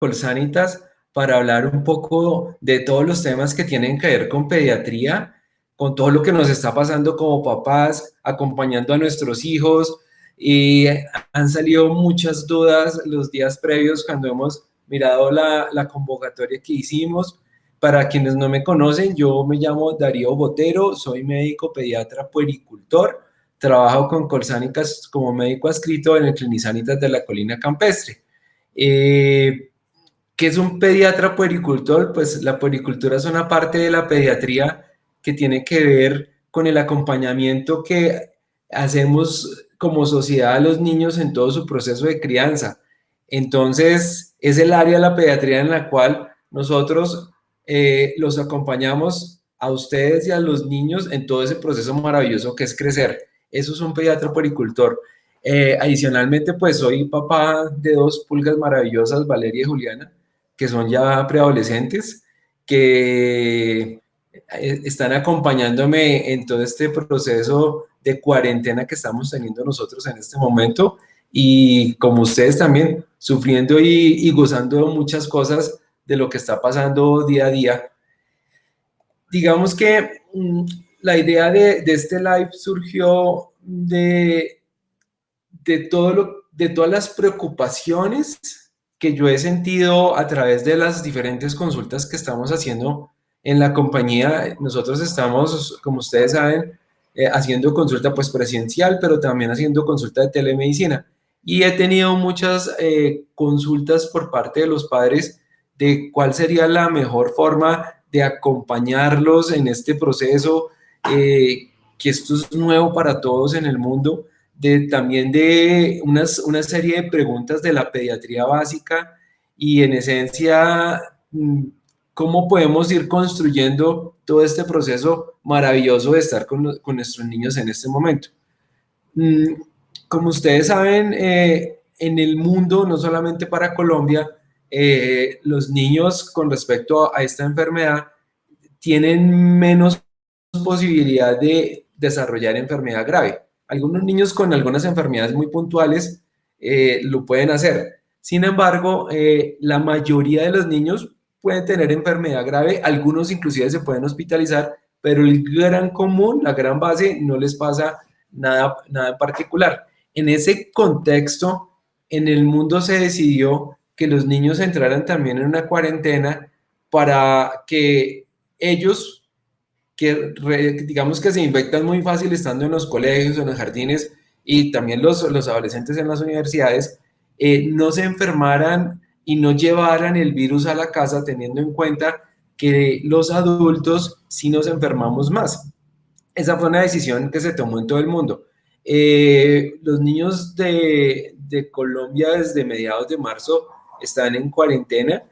Colsanitas para hablar un poco de todos los temas que tienen que ver con pediatría, con todo lo que nos está pasando como papás, acompañando a nuestros hijos. Y han salido muchas dudas los días previos cuando hemos mirado la convocatoria que hicimos. Para quienes no me conocen, yo me llamo Darío Botero, soy médico pediatra puericultor, trabajo con Colsanitas como médico adscrito en el Clinisanitas de la Colina Campestre. Eh, ¿Qué es un pediatra puericultor? Pues la puericultura es una parte de la pediatría que tiene que ver con el acompañamiento que hacemos como sociedad a los niños en todo su proceso de crianza. Entonces, es el área de la pediatría en la cual nosotros los acompañamos a ustedes y a los niños en todo ese proceso maravilloso que es crecer. Eso es un pediatra puericultor. Adicionalmente, pues soy papá de dos pulgas maravillosas, Valeria y Juliana, que son ya preadolescentes, que están acompañándome en todo este proceso de cuarentena que estamos teniendo nosotros en este momento y como ustedes también sufriendo y gozando de muchas cosas de lo que está pasando día a día. Digamos que la idea de este live surgió de todas las preocupaciones que yo he sentido a través de las diferentes consultas que estamos haciendo en la compañía. Nosotros estamos, como ustedes saben, haciendo consulta pues presencial, pero también haciendo consulta de telemedicina. Y he tenido muchas consultas por parte de los padres de cuál sería la mejor forma de acompañarlos en este proceso, que esto es nuevo para todos en el mundo, también de una serie de preguntas de la pediatría básica y en esencia, cómo podemos ir construyendo todo este proceso maravilloso de estar con nuestros niños en este momento. Mm, Como ustedes saben, en el mundo, no solamente para Colombia, los niños con respecto a esta enfermedad tienen menos posibilidad de desarrollar enfermedad grave. Algunos niños con algunas enfermedades muy puntuales lo pueden hacer. Sin embargo, la mayoría de los niños pueden tener enfermedad grave, algunos inclusive se pueden hospitalizar, pero el gran común, la gran base, no les pasa nada en particular. En ese contexto, en el mundo se decidió que los niños entraran también en una cuarentena para que ellos, digamos que se infectan muy fácil estando en los colegios, en los jardines y también los adolescentes en las universidades, no se enfermaran y no llevaran el virus a la casa, teniendo en cuenta que los adultos sí nos enfermamos más. Esa fue una decisión que se tomó en todo el mundo. Los niños de Colombia desde mediados de marzo están en cuarentena.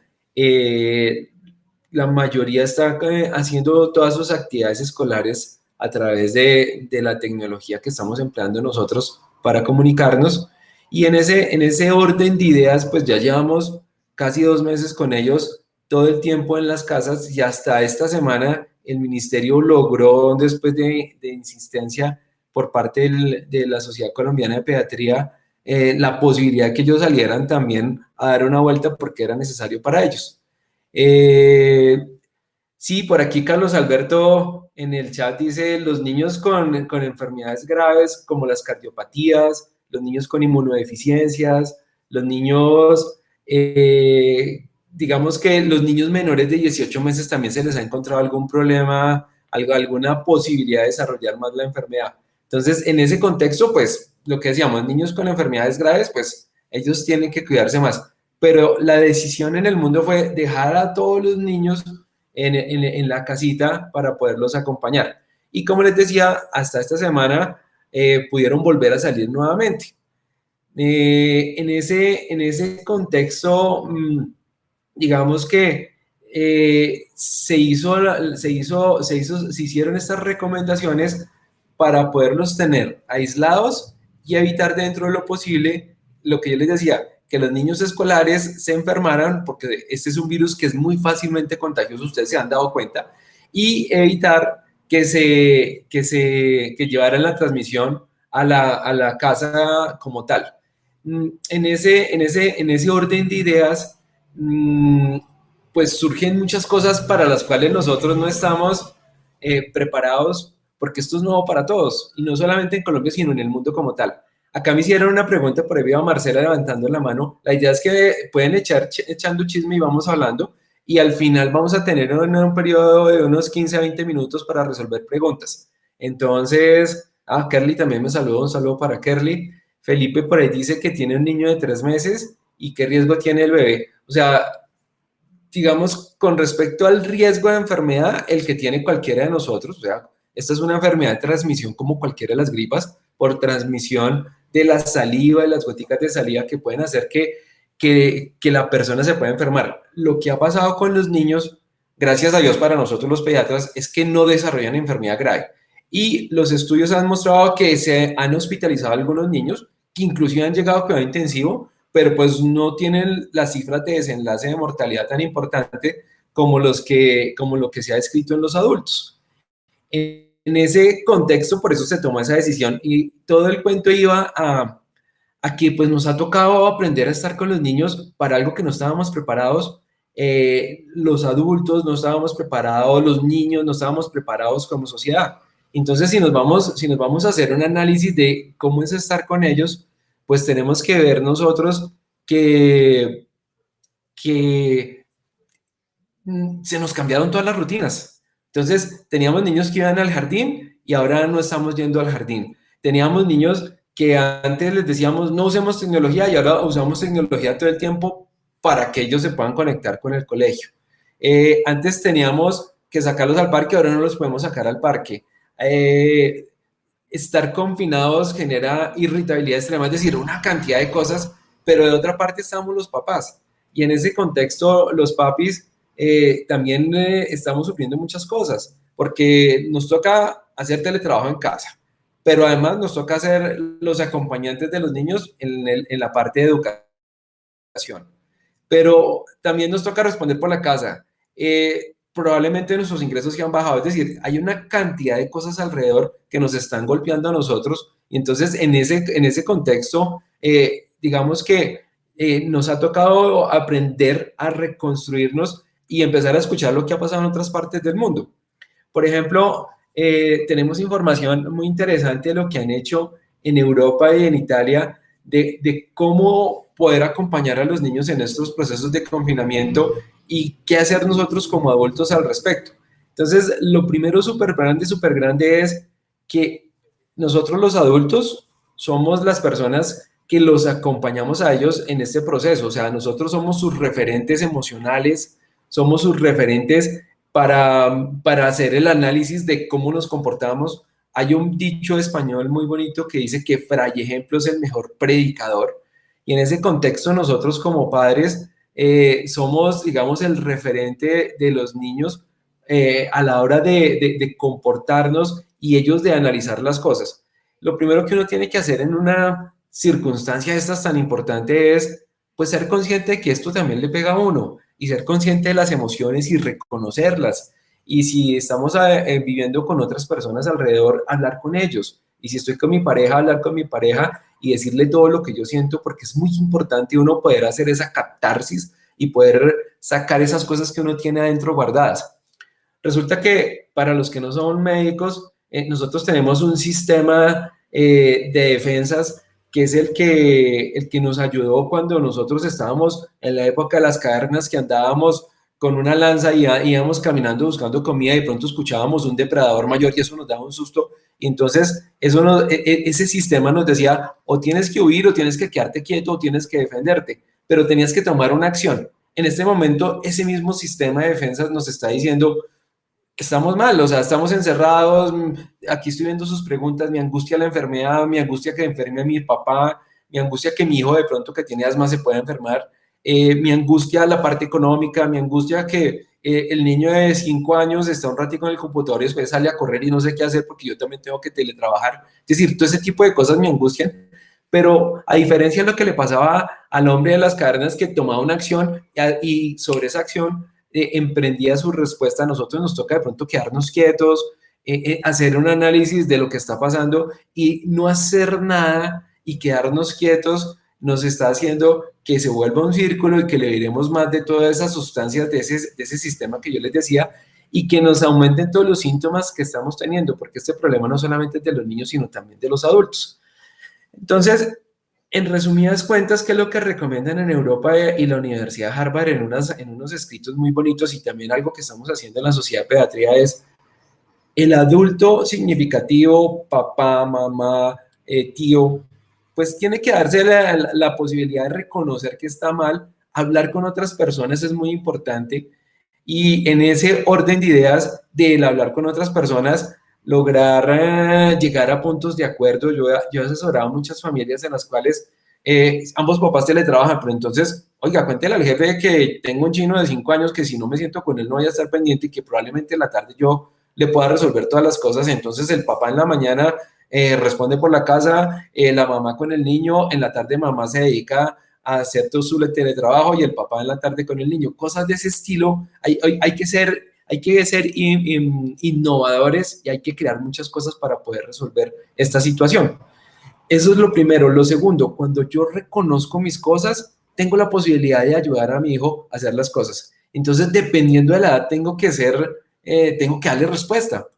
La mayoría está haciendo todas sus actividades escolares a través de la tecnología que estamos empleando nosotros para comunicarnos. Y en ese orden de ideas, pues ya llevamos casi 2 meses con ellos, todo el tiempo en las casas y hasta esta semana el ministerio logró, después de insistencia por parte de la Sociedad Colombiana de Pediatría, la posibilidad de que ellos salieran también a dar una vuelta porque era necesario para ellos. Eh, sí, por aquí Carlos Alberto en el chat dice los niños con enfermedades graves como las cardiopatías, los niños con inmunodeficiencias, los niños, digamos que los niños menores de 18 meses también se les ha encontrado algún problema, alguna posibilidad de desarrollar más la enfermedad. Entonces, en ese contexto, pues, lo que decíamos, niños con enfermedades graves, pues, ellos tienen que cuidarse más, pero la decisión en el mundo fue dejar a todos los niños en la casita para poderlos acompañar. Y como les decía, hasta esta semana pudieron volver a salir nuevamente. En ese contexto, digamos que se hicieron estas recomendaciones para poderlos tener aislados y evitar dentro de lo posible lo que yo les decía, que los niños escolares se enfermaran, porque este es un virus que es muy fácilmente contagioso, ustedes se han dado cuenta, y evitar que llevaran la transmisión a la casa como tal. En ese orden de ideas, mm, pues surgen muchas cosas para las cuales nosotros no estamos preparados, porque esto es nuevo para todos, y no solamente en Colombia, sino en el mundo como tal. Acá me hicieron una pregunta, por ahí veo a Marcela levantando la mano. La idea es que pueden echando chisme y vamos hablando, y al final vamos a tener un periodo de unos 15 a 20 minutos para resolver preguntas. Entonces, Kerly también me saludó, un saludo para Kerly. Felipe por ahí dice que tiene un niño de 3 meses y qué riesgo tiene el bebé. O sea, digamos, con respecto al riesgo de enfermedad, el que tiene cualquiera de nosotros, o sea, esta es una enfermedad de transmisión como cualquiera de las gripas, por transmisión de la saliva, de las goticas de saliva que pueden hacer que la persona se pueda enfermar. Lo que ha pasado con los niños, gracias a Dios para nosotros los pediatras, es que no desarrollan enfermedad grave. Y los estudios han mostrado que se han hospitalizado algunos niños que inclusive han llegado a cuidado intensivo, pero pues no tienen las cifras de desenlace de mortalidad tan importante como lo que se ha escrito en los adultos. En ese contexto, por eso se tomó esa decisión y todo el cuento iba a que pues nos ha tocado aprender a estar con los niños para algo que no estábamos preparados. Los adultos no estábamos preparados, los niños no estábamos preparados como sociedad. Entonces, si nos vamos a hacer un análisis de cómo es estar con ellos, pues tenemos que ver nosotros que, que se nos cambiaron todas las rutinas. Entonces, teníamos niños que iban al jardín y ahora no estamos yendo al jardín. Teníamos niños que antes les decíamos no usemos tecnología y ahora usamos tecnología todo el tiempo para que ellos se puedan conectar con el colegio. Antes teníamos que sacarlos al parque, ahora no los podemos sacar al parque. Estar confinados genera irritabilidad extrema, es decir, una cantidad de cosas, pero de otra parte estamos los papás. Y en ese contexto, los papis también estamos sufriendo muchas cosas, porque nos toca hacer teletrabajo en casa, pero además nos toca ser los acompañantes de los niños en la parte de educación. Pero también nos toca responder por la casa. Probablemente nuestros ingresos se han bajado, es decir, hay una cantidad de cosas alrededor que nos están golpeando a nosotros, y entonces en ese contexto, digamos que nos ha tocado aprender a reconstruirnos y empezar a escuchar lo que ha pasado en otras partes del mundo. Por ejemplo, tenemos información muy interesante de lo que han hecho en Europa y en Italia de cómo poder acompañar a los niños en estos procesos de confinamiento y qué hacer nosotros como adultos al respecto. Entonces, lo primero súper grande es que nosotros los adultos somos las personas que los acompañamos a ellos en este proceso. O sea, nosotros somos sus referentes emocionales, somos sus referentes para hacer el análisis de cómo nos comportamos. Hay un dicho español muy bonito que dice que fray ejemplo es el mejor predicador. Y en ese contexto nosotros como padres somos, digamos, el referente de los niños a la hora de comportarnos y ellos de analizar las cosas. Lo primero que uno tiene que hacer en una circunstancia de estas tan importante es pues ser consciente de que esto también le pega a uno y ser consciente de las emociones y reconocerlas. Y si estamos viviendo con otras personas alrededor, hablar con ellos. Y si estoy con mi pareja, hablar con mi pareja y decirle todo lo que yo siento, porque es muy importante uno poder hacer esa catarsis y poder sacar esas cosas que uno tiene adentro guardadas. Resulta que para los que no son médicos, nosotros tenemos un sistema de defensas que es el que nos ayudó cuando nosotros estábamos en la época de las cavernas, que andábamos con una lanza y íbamos caminando buscando comida y de pronto escuchábamos un depredador mayor y eso nos daba un susto. Y entonces ese sistema nos decía o tienes que huir o tienes que quedarte quieto o tienes que defenderte, pero tenías que tomar una acción. En este momento ese mismo sistema de defensas nos está diciendo estamos mal, o sea, estamos encerrados, aquí estoy viendo sus preguntas, me angustia la enfermedad, me angustia que enferme a mi papá, me angustia que mi hijo de pronto que tiene asma se pueda enfermar, me angustia la parte económica, me angustia que el niño de 5 años está un ratito en el computador y después sale a correr y no sé qué hacer porque yo también tengo que teletrabajar. Es decir, todo ese tipo de cosas me angustian, pero a diferencia de lo que le pasaba al hombre de las cavernas que tomaba una acción y sobre esa acción emprendía su respuesta, a nosotros nos toca de pronto quedarnos quietos, hacer un análisis de lo que está pasando y no hacer nada y quedarnos quietos nos está haciendo que se vuelva un círculo y que le diremos más de todas esas sustancias de ese sistema que yo les decía y que nos aumenten todos los síntomas que estamos teniendo, porque este problema no solamente es de los niños, sino también de los adultos. Entonces, en resumidas cuentas, ¿qué es lo que recomiendan en Europa y la Universidad de Harvard en unos escritos muy bonitos y también algo que estamos haciendo en la Sociedad de Pediatría es el adulto significativo, papá, mamá, tío, pues tiene que darse la posibilidad de reconocer que está mal, hablar con otras personas es muy importante y en ese orden de ideas del hablar con otras personas, lograr llegar a puntos de acuerdo. Yo he asesorado a muchas familias en las cuales ambos papás teletrabajan, pero entonces, oiga, cuéntele al jefe que tengo un chino de 5 años que si no me siento con él no voy a estar pendiente y que probablemente en la tarde yo le pueda resolver todas las cosas. Entonces el papá en la mañana responde por la casa, la mamá con el niño, en la tarde mamá se dedica a hacer todo su teletrabajo y el papá en la tarde con el niño. Cosas de ese estilo, hay que ser innovadores y hay que crear muchas cosas para poder resolver esta situación. Eso es lo primero. Lo segundo, cuando yo reconozco mis cosas, tengo la posibilidad de ayudar a mi hijo a hacer las cosas. Entonces, dependiendo de la edad, tengo que darle respuesta.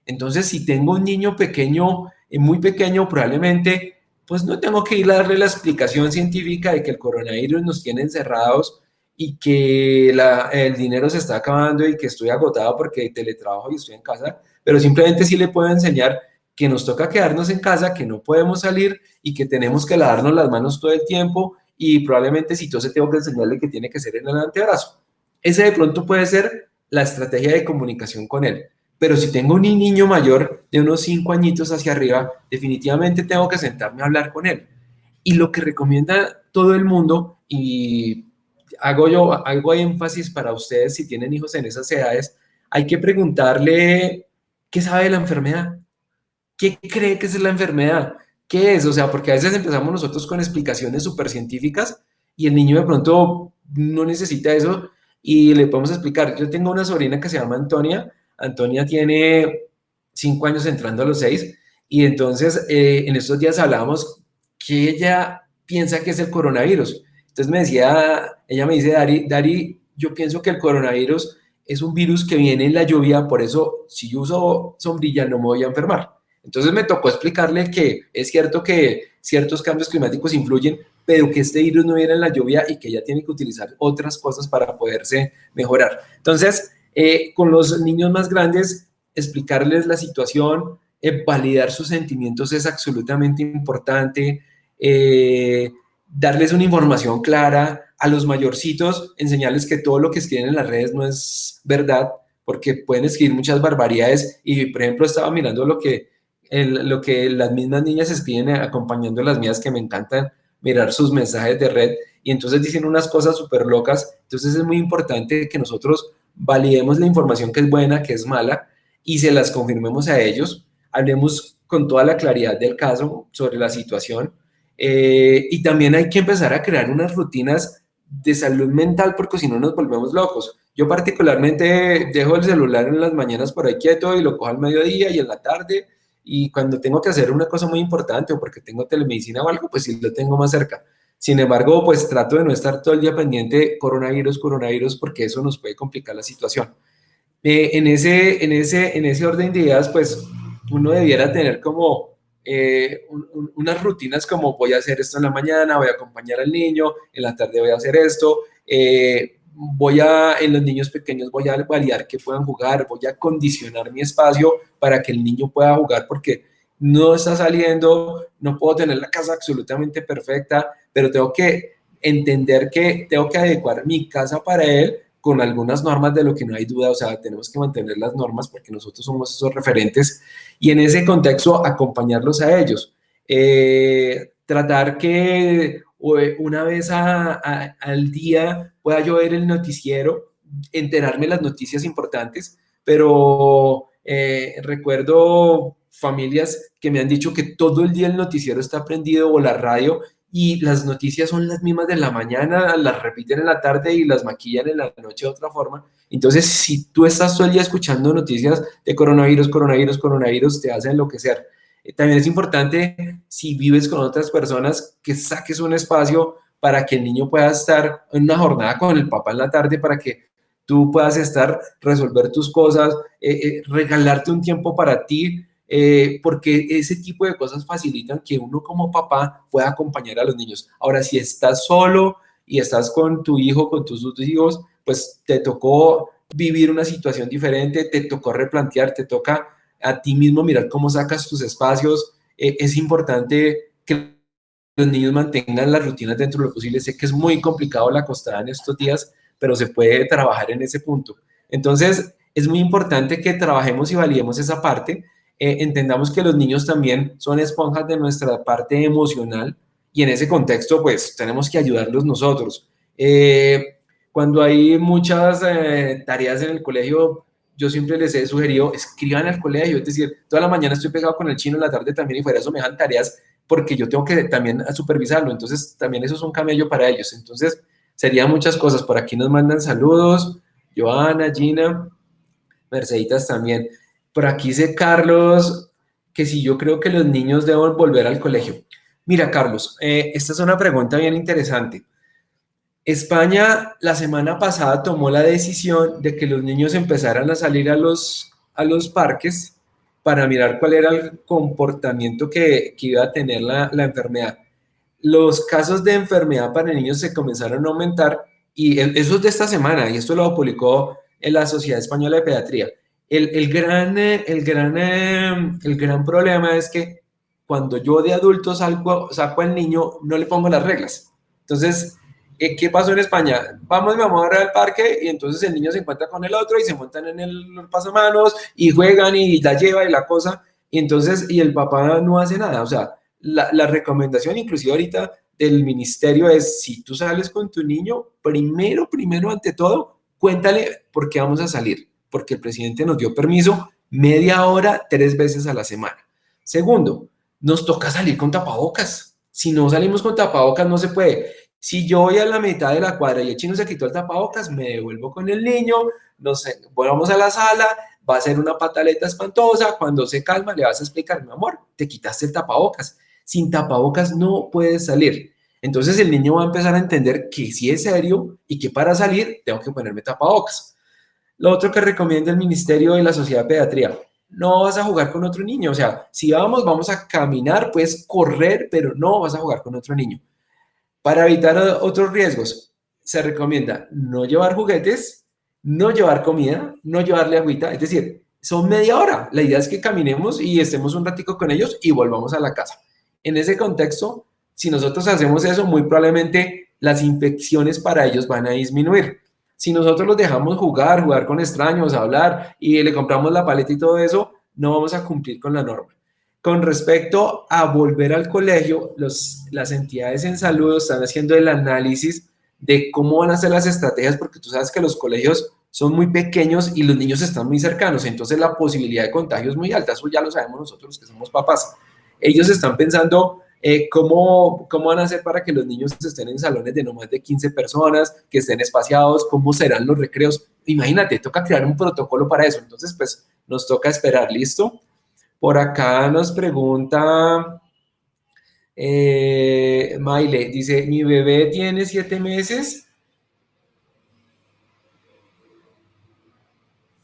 Entonces, si tengo un niño pequeño, muy pequeño, probablemente, pues no tengo que ir a darle la explicación científica de que el coronavirus nos tiene encerrados y que el dinero se está acabando y que estoy agotado porque teletrabajo y estoy en casa, pero simplemente sí le puedo enseñar que nos toca quedarnos en casa, que no podemos salir y que tenemos que lavarnos las manos todo el tiempo y probablemente si se tengo que enseñarle que tiene que ser en el antebrazo. Ese de pronto puede ser la estrategia de comunicación con él. Pero si tengo un niño mayor de unos 5 añitos hacia arriba, definitivamente tengo que sentarme a hablar con él. Y lo que recomienda todo el mundo, y hago énfasis para ustedes si tienen hijos en esas edades, hay que preguntarle qué sabe de la enfermedad, qué cree que es la enfermedad, qué es, o sea, porque a veces empezamos nosotros con explicaciones súper científicas y el niño de pronto no necesita eso y le podemos explicar. Yo tengo una sobrina que se llama Antonia. Antonia tiene 5 años entrando a los 6 y entonces en estos días hablábamos que ella piensa que es el coronavirus. Entonces ella me dice, Dari, yo pienso que el coronavirus es un virus que viene en la lluvia, por eso si yo uso sombrilla no me voy a enfermar. Entonces me tocó explicarle que es cierto que ciertos cambios climáticos influyen, pero que este virus no viene en la lluvia y que ella tiene que utilizar otras cosas para poderse mejorar. Entonces, con los niños más grandes, explicarles la situación, validar sus sentimientos es absolutamente importante, darles una información clara, a los mayorcitos enseñarles que todo lo que escriben en las redes no es verdad, porque pueden escribir muchas barbaridades y, por ejemplo, estaba mirando lo que las mismas niñas escriben acompañando a las mías que me encantan mirar sus mensajes de red y entonces dicen unas cosas súper locas. Entonces es muy importante que nosotros validemos la información que es buena, que es mala y se las confirmemos a ellos, hablemos con toda la claridad del caso sobre la situación y también hay que empezar a crear unas rutinas de salud mental porque si no nos volvemos locos. Yo particularmente dejo el celular en las mañanas por ahí quieto y lo cojo al mediodía y en la tarde y cuando tengo que hacer una cosa muy importante o porque tengo telemedicina o algo, pues sí lo tengo más cerca. Sin embargo, pues trato de no estar todo el día pendiente de coronavirus, coronavirus, porque eso nos puede complicar la situación. En ese orden de ideas, pues uno debiera tener como unas rutinas como voy a hacer esto en la mañana, voy a acompañar al niño, en la tarde voy a hacer esto, en los niños pequeños voy a validar que puedan jugar, voy a condicionar mi espacio para que el niño pueda jugar porque no está saliendo, no puedo tener la casa absolutamente perfecta, pero tengo que entender que tengo que adecuar mi casa para él con algunas normas de lo que no hay duda, o sea, tenemos que mantener las normas porque nosotros somos esos referentes y en ese contexto acompañarlos a ellos. Tratar que una vez al día pueda yo ver el noticiero, enterarme de las noticias importantes, pero recuerdo familias que me han dicho que todo el día el noticiero está prendido o la radio y las noticias son las mismas de la mañana, las repiten en la tarde y las maquillan en la noche de otra forma. Entonces, si tú estás todo el día escuchando noticias de coronavirus, coronavirus, coronavirus, te hace enloquecer. También es importante, si vives con otras personas, que saques un espacio para que el niño pueda estar en una jornada con el papá en la tarde, para que tú puedas estar, resolver tus cosas, regalarte un tiempo para ti, porque ese tipo de cosas facilitan que uno como papá pueda acompañar a los niños. Ahora, si estás solo y estás con tu hijo, con tus dos hijos, pues te tocó vivir una situación diferente, te tocó replantear, te toca a ti mismo mirar cómo sacas tus espacios. Es importante que los niños mantengan las rutinas dentro de lo posible. Sé que es muy complicado la acostada en estos días, pero se puede trabajar en ese punto. Entonces, es muy importante que trabajemos y validemos esa parte. Entendamos que los niños también son esponjas de nuestra parte emocional y en ese contexto, pues, tenemos que ayudarlos nosotros. Cuando hay muchas tareas en el colegio, yo siempre les he sugerido, escriban al colegio, es decir, toda la mañana estoy pegado con el chino, en la tarde también, y fuera de eso me dejan tareas porque yo tengo que también supervisarlo, entonces también eso es un camello para ellos. Entonces, serían muchas cosas. Por aquí nos mandan saludos, Joana, Gina, Merceditas también. Por aquí dice Carlos que si yo creo que los niños deben volver al colegio. Mira, Carlos, esta es una pregunta bien interesante. España la semana pasada tomó la decisión de que los niños empezaran a salir a los parques para mirar cuál era el comportamiento que iba a tener la enfermedad. Los casos de enfermedad para niños se comenzaron a aumentar y eso es de esta semana y esto lo publicó en la Sociedad Española de Pediatría. El gran problema es que cuando yo de adulto saco al niño, no le pongo las reglas. Entonces, ¿qué pasó en España? Vamos, mi amor, al parque y entonces el niño se encuentra con el otro y se montan en el pasamanos y juegan y la lleva y la cosa y entonces, y el papá no hace nada. O sea, la recomendación inclusive ahorita del ministerio es, si tú sales con tu niño, primero ante todo, cuéntale por qué vamos a salir, porque el presidente nos dio permiso media hora, 3 veces a la semana. Segundo, nos toca salir con tapabocas. Si no salimos con tapabocas, no se puede. Si yo voy a la mitad de la cuadra y el chino se quitó el tapabocas, me devuelvo con el niño, nos volvamos a la sala, va a ser una pataleta espantosa, cuando se calma le vas a explicar, mi amor, te quitaste el tapabocas, sin tapabocas no puedes salir. Entonces el niño va a empezar a entender que sí es serio y que para salir tengo que ponerme tapabocas. Lo otro que recomienda el Ministerio de la Sociedad de Pediatría, no vas a jugar con otro niño, o sea, si vamos a caminar, puedes correr, pero no vas a jugar con otro niño. Para evitar otros riesgos, se recomienda no llevar juguetes, no llevar comida, no llevarle agüita, es decir, son media hora. La idea es que caminemos y estemos un ratico con ellos y volvamos a la casa. En ese contexto, si nosotros hacemos eso, muy probablemente las infecciones para ellos van a disminuir. Si nosotros los dejamos jugar con extraños, hablar y le compramos la paleta y todo eso, no vamos a cumplir con la norma. Con respecto a volver al colegio, las entidades en salud están haciendo el análisis de cómo van a ser las estrategias, porque tú sabes que los colegios son muy pequeños y los niños están muy cercanos, entonces la posibilidad de contagio es muy alta, eso ya lo sabemos nosotros que somos papás. Ellos están pensando cómo van a hacer para que los niños estén en salones de no más de 15 personas, que estén espaciados, cómo serán los recreos. Imagínate, toca crear un protocolo para eso, entonces pues nos toca esperar, ¿listo? Por acá nos pregunta Maile, dice, mi bebé tiene 7 meses.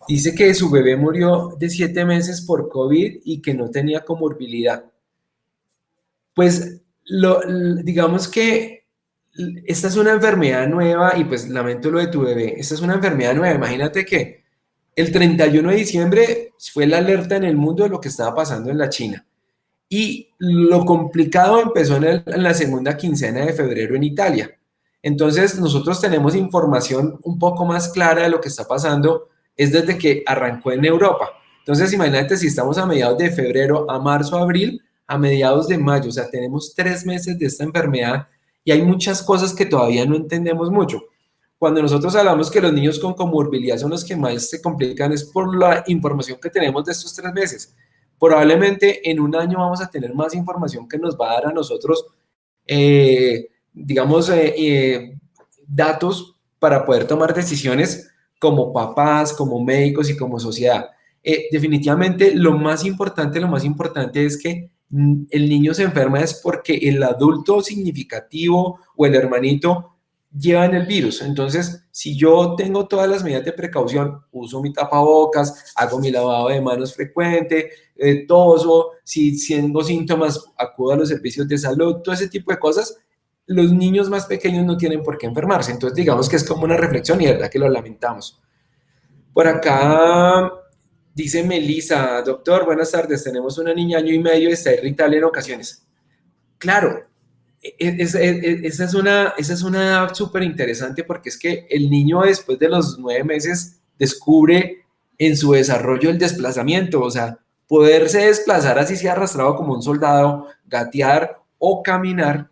Dice que su bebé murió de 7 meses por COVID y que no tenía comorbilidad. Pues digamos que esta es una enfermedad nueva y pues lamento lo de tu bebé. Esta es una enfermedad nueva. Imagínate que el 31 de diciembre fue la alerta en el mundo de lo que estaba pasando en la China. Y lo complicado empezó en la segunda quincena de febrero en Italia. Entonces, nosotros tenemos información un poco más clara de lo que está pasando, es desde que arrancó en Europa. Entonces, imagínate si estamos a mediados de febrero, a marzo, abril, a mediados de mayo, o sea, tenemos 3 meses de esta enfermedad y hay muchas cosas que todavía no entendemos mucho. Cuando nosotros hablamos que los niños con comorbilidad son los que más se complican, es por la información que tenemos de estos 3 meses. Probablemente en un año vamos a tener más información que nos va a dar a nosotros, digamos, datos para poder tomar decisiones como papás, como médicos y como sociedad. definitivamente lo más importante es que el niño se enferma es porque el adulto significativo o el hermanito llevan el virus. Entonces, si yo tengo todas las medidas de precaución, uso mi tapabocas, hago mi lavado de manos frecuente, toso, si tengo síntomas, acudo a los servicios de salud, todo ese tipo de cosas, los niños más pequeños no tienen por qué enfermarse. Entonces, digamos que es como una reflexión y de verdad que lo lamentamos. Por acá dice Melissa, doctor, buenas tardes, tenemos una niña año y medio, está irritable en ocasiones. Claro, esa es una edad súper interesante porque es que el niño después de los 9 meses descubre en su desarrollo el desplazamiento, o sea, poderse desplazar así sea arrastrado como un soldado, gatear o caminar,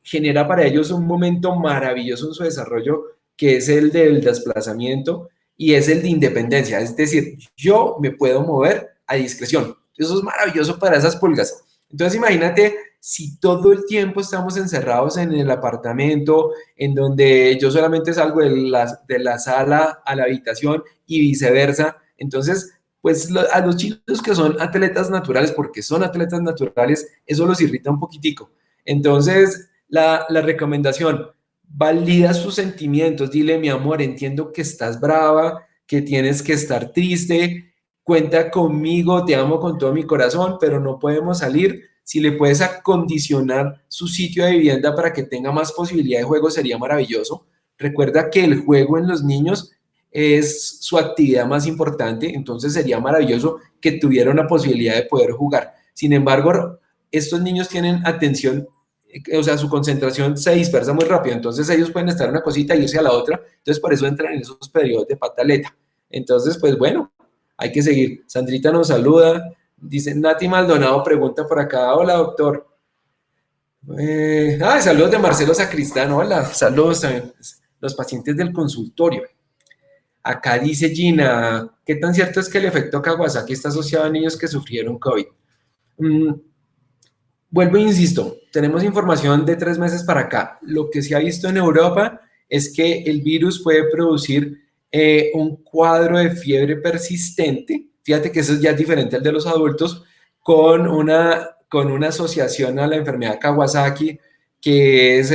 genera para ellos un momento maravilloso en su desarrollo que es el del desplazamiento y es el de independencia, es decir, yo me puedo mover a discreción. Eso es maravilloso para esas pulgas. Entonces imagínate si todo el tiempo estamos encerrados en el apartamento, en donde yo solamente salgo de la sala a la habitación y viceversa, entonces, pues a los chicos que son atletas naturales, porque son atletas naturales, eso los irrita un poquitico. Entonces, la recomendación, valida sus sentimientos, dile, mi amor, entiendo que estás brava, que tienes que estar triste, cuenta conmigo, te amo con todo mi corazón, pero no podemos salir. Si le puedes acondicionar su sitio de vivienda para que tenga más posibilidad de juego, sería maravilloso. Recuerda que el juego en los niños es su actividad más importante, entonces sería maravilloso que tuviera una posibilidad de poder jugar. Sin embargo, estos niños tienen atención, o sea, su concentración se dispersa muy rápido, entonces ellos pueden estar en una cosita y irse a la otra, entonces por eso entran en esos periodos de pataleta. Entonces, pues bueno, hay que seguir. Sandrita nos saluda, dice Nati Maldonado, pregunta por acá, hola doctor. Saludos de Marcelo Sacristán, hola, saludos también, los pacientes del consultorio. Acá dice Gina, ¿qué tan cierto es que el efecto Kawasaki está asociado a niños que sufrieron COVID? Vuelvo e insisto, tenemos información de 3 meses para acá. Lo que se ha visto en Europa es que el virus puede producir un cuadro de fiebre persistente. Fíjate que eso ya es diferente al de los adultos, con una asociación a la enfermedad Kawasaki, que es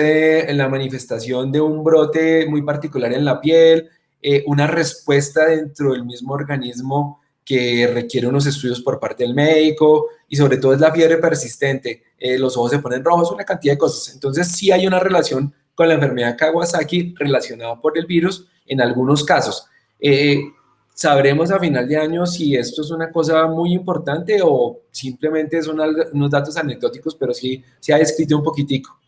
la manifestación de un brote muy particular en la piel, una respuesta dentro del mismo organismo que requiere unos estudios por parte del médico y sobre todo es la fiebre persistente, los ojos se ponen rojos, una cantidad de cosas. Entonces sí hay una relación con la enfermedad Kawasaki relacionada por el virus en algunos casos. Sabremos a final de año si esto es una cosa muy importante o simplemente son unos datos anecdóticos, pero sí se ha descrito un poquitico.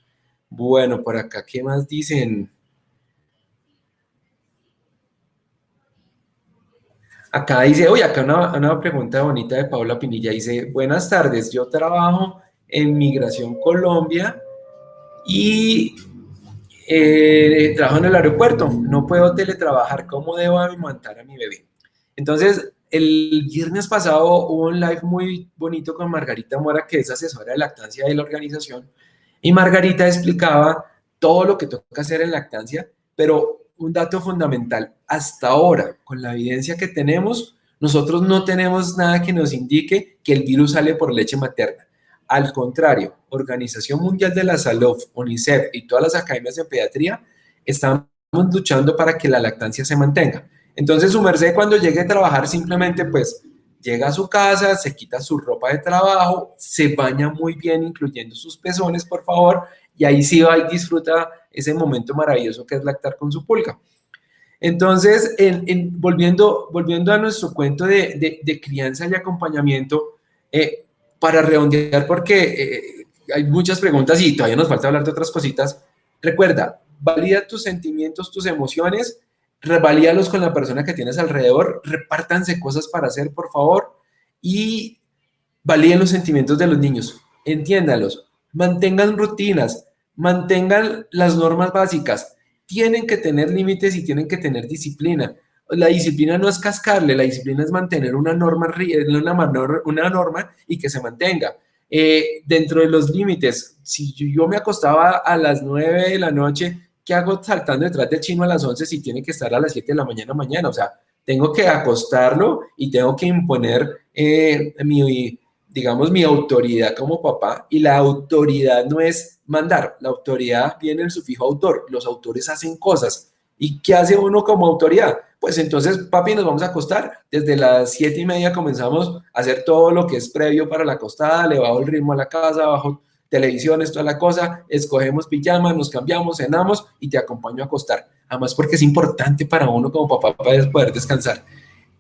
Bueno, por acá, ¿qué más dicen? Acá dice, oye, acá una pregunta bonita de Paula Pinilla. Dice, buenas tardes, yo trabajo en Migración Colombia y trabajo en el aeropuerto. No puedo teletrabajar. ¿Cómo debo alimentar a mi bebé? Entonces, el viernes pasado hubo un live muy bonito con Margarita Mora, que es asesora de lactancia de la organización. Y Margarita explicaba todo lo que toca hacer en lactancia, pero un dato fundamental, hasta ahora, con la evidencia que tenemos, nosotros no tenemos nada que nos indique que el virus sale por leche materna. Al contrario, Organización Mundial de la Salud, UNICEF y todas las academias de pediatría estamos luchando para que la lactancia se mantenga. Entonces, su merced cuando llegue a trabajar simplemente pues llega a su casa, se quita su ropa de trabajo, se baña muy bien, incluyendo sus pezones, por favor, y ahí sí va y disfruta ese momento maravilloso que es lactar con su pulga. Entonces, volviendo a nuestro cuento de crianza y acompañamiento, para redondear, porque hay muchas preguntas y todavía nos falta hablar de otras cositas, recuerda, valida tus sentimientos, tus emociones, revalíalos con la persona que tienes alrededor, repártanse cosas para hacer, por favor, y validen los sentimientos de los niños, entiéndalos, mantengan rutinas, mantengan las normas básicas, tienen que tener límites y tienen que tener disciplina. La disciplina no es cascarle, la disciplina es mantener una norma y que se mantenga. Dentro de los límites, si yo me acostaba a las 9 de la noche, ¿qué hago saltando detrás del chino a las 11 si tiene que estar a las 7 de la mañana? O sea, tengo que acostarlo y tengo que imponer digamos, mi autoridad como papá. Y la autoridad no es mandar, la autoridad viene el sufijo autor. Los autores hacen cosas. ¿Y qué hace uno como autoridad? Pues entonces, papi, nos vamos a acostar. Desde las 7:30 comenzamos a hacer todo lo que es previo para la acostada, le bajo el ritmo a la casa, bajo televisiones, toda la cosa, escogemos pijama, nos cambiamos, cenamos y te acompaño a acostar. Además, porque es importante para uno como papá poder descansar.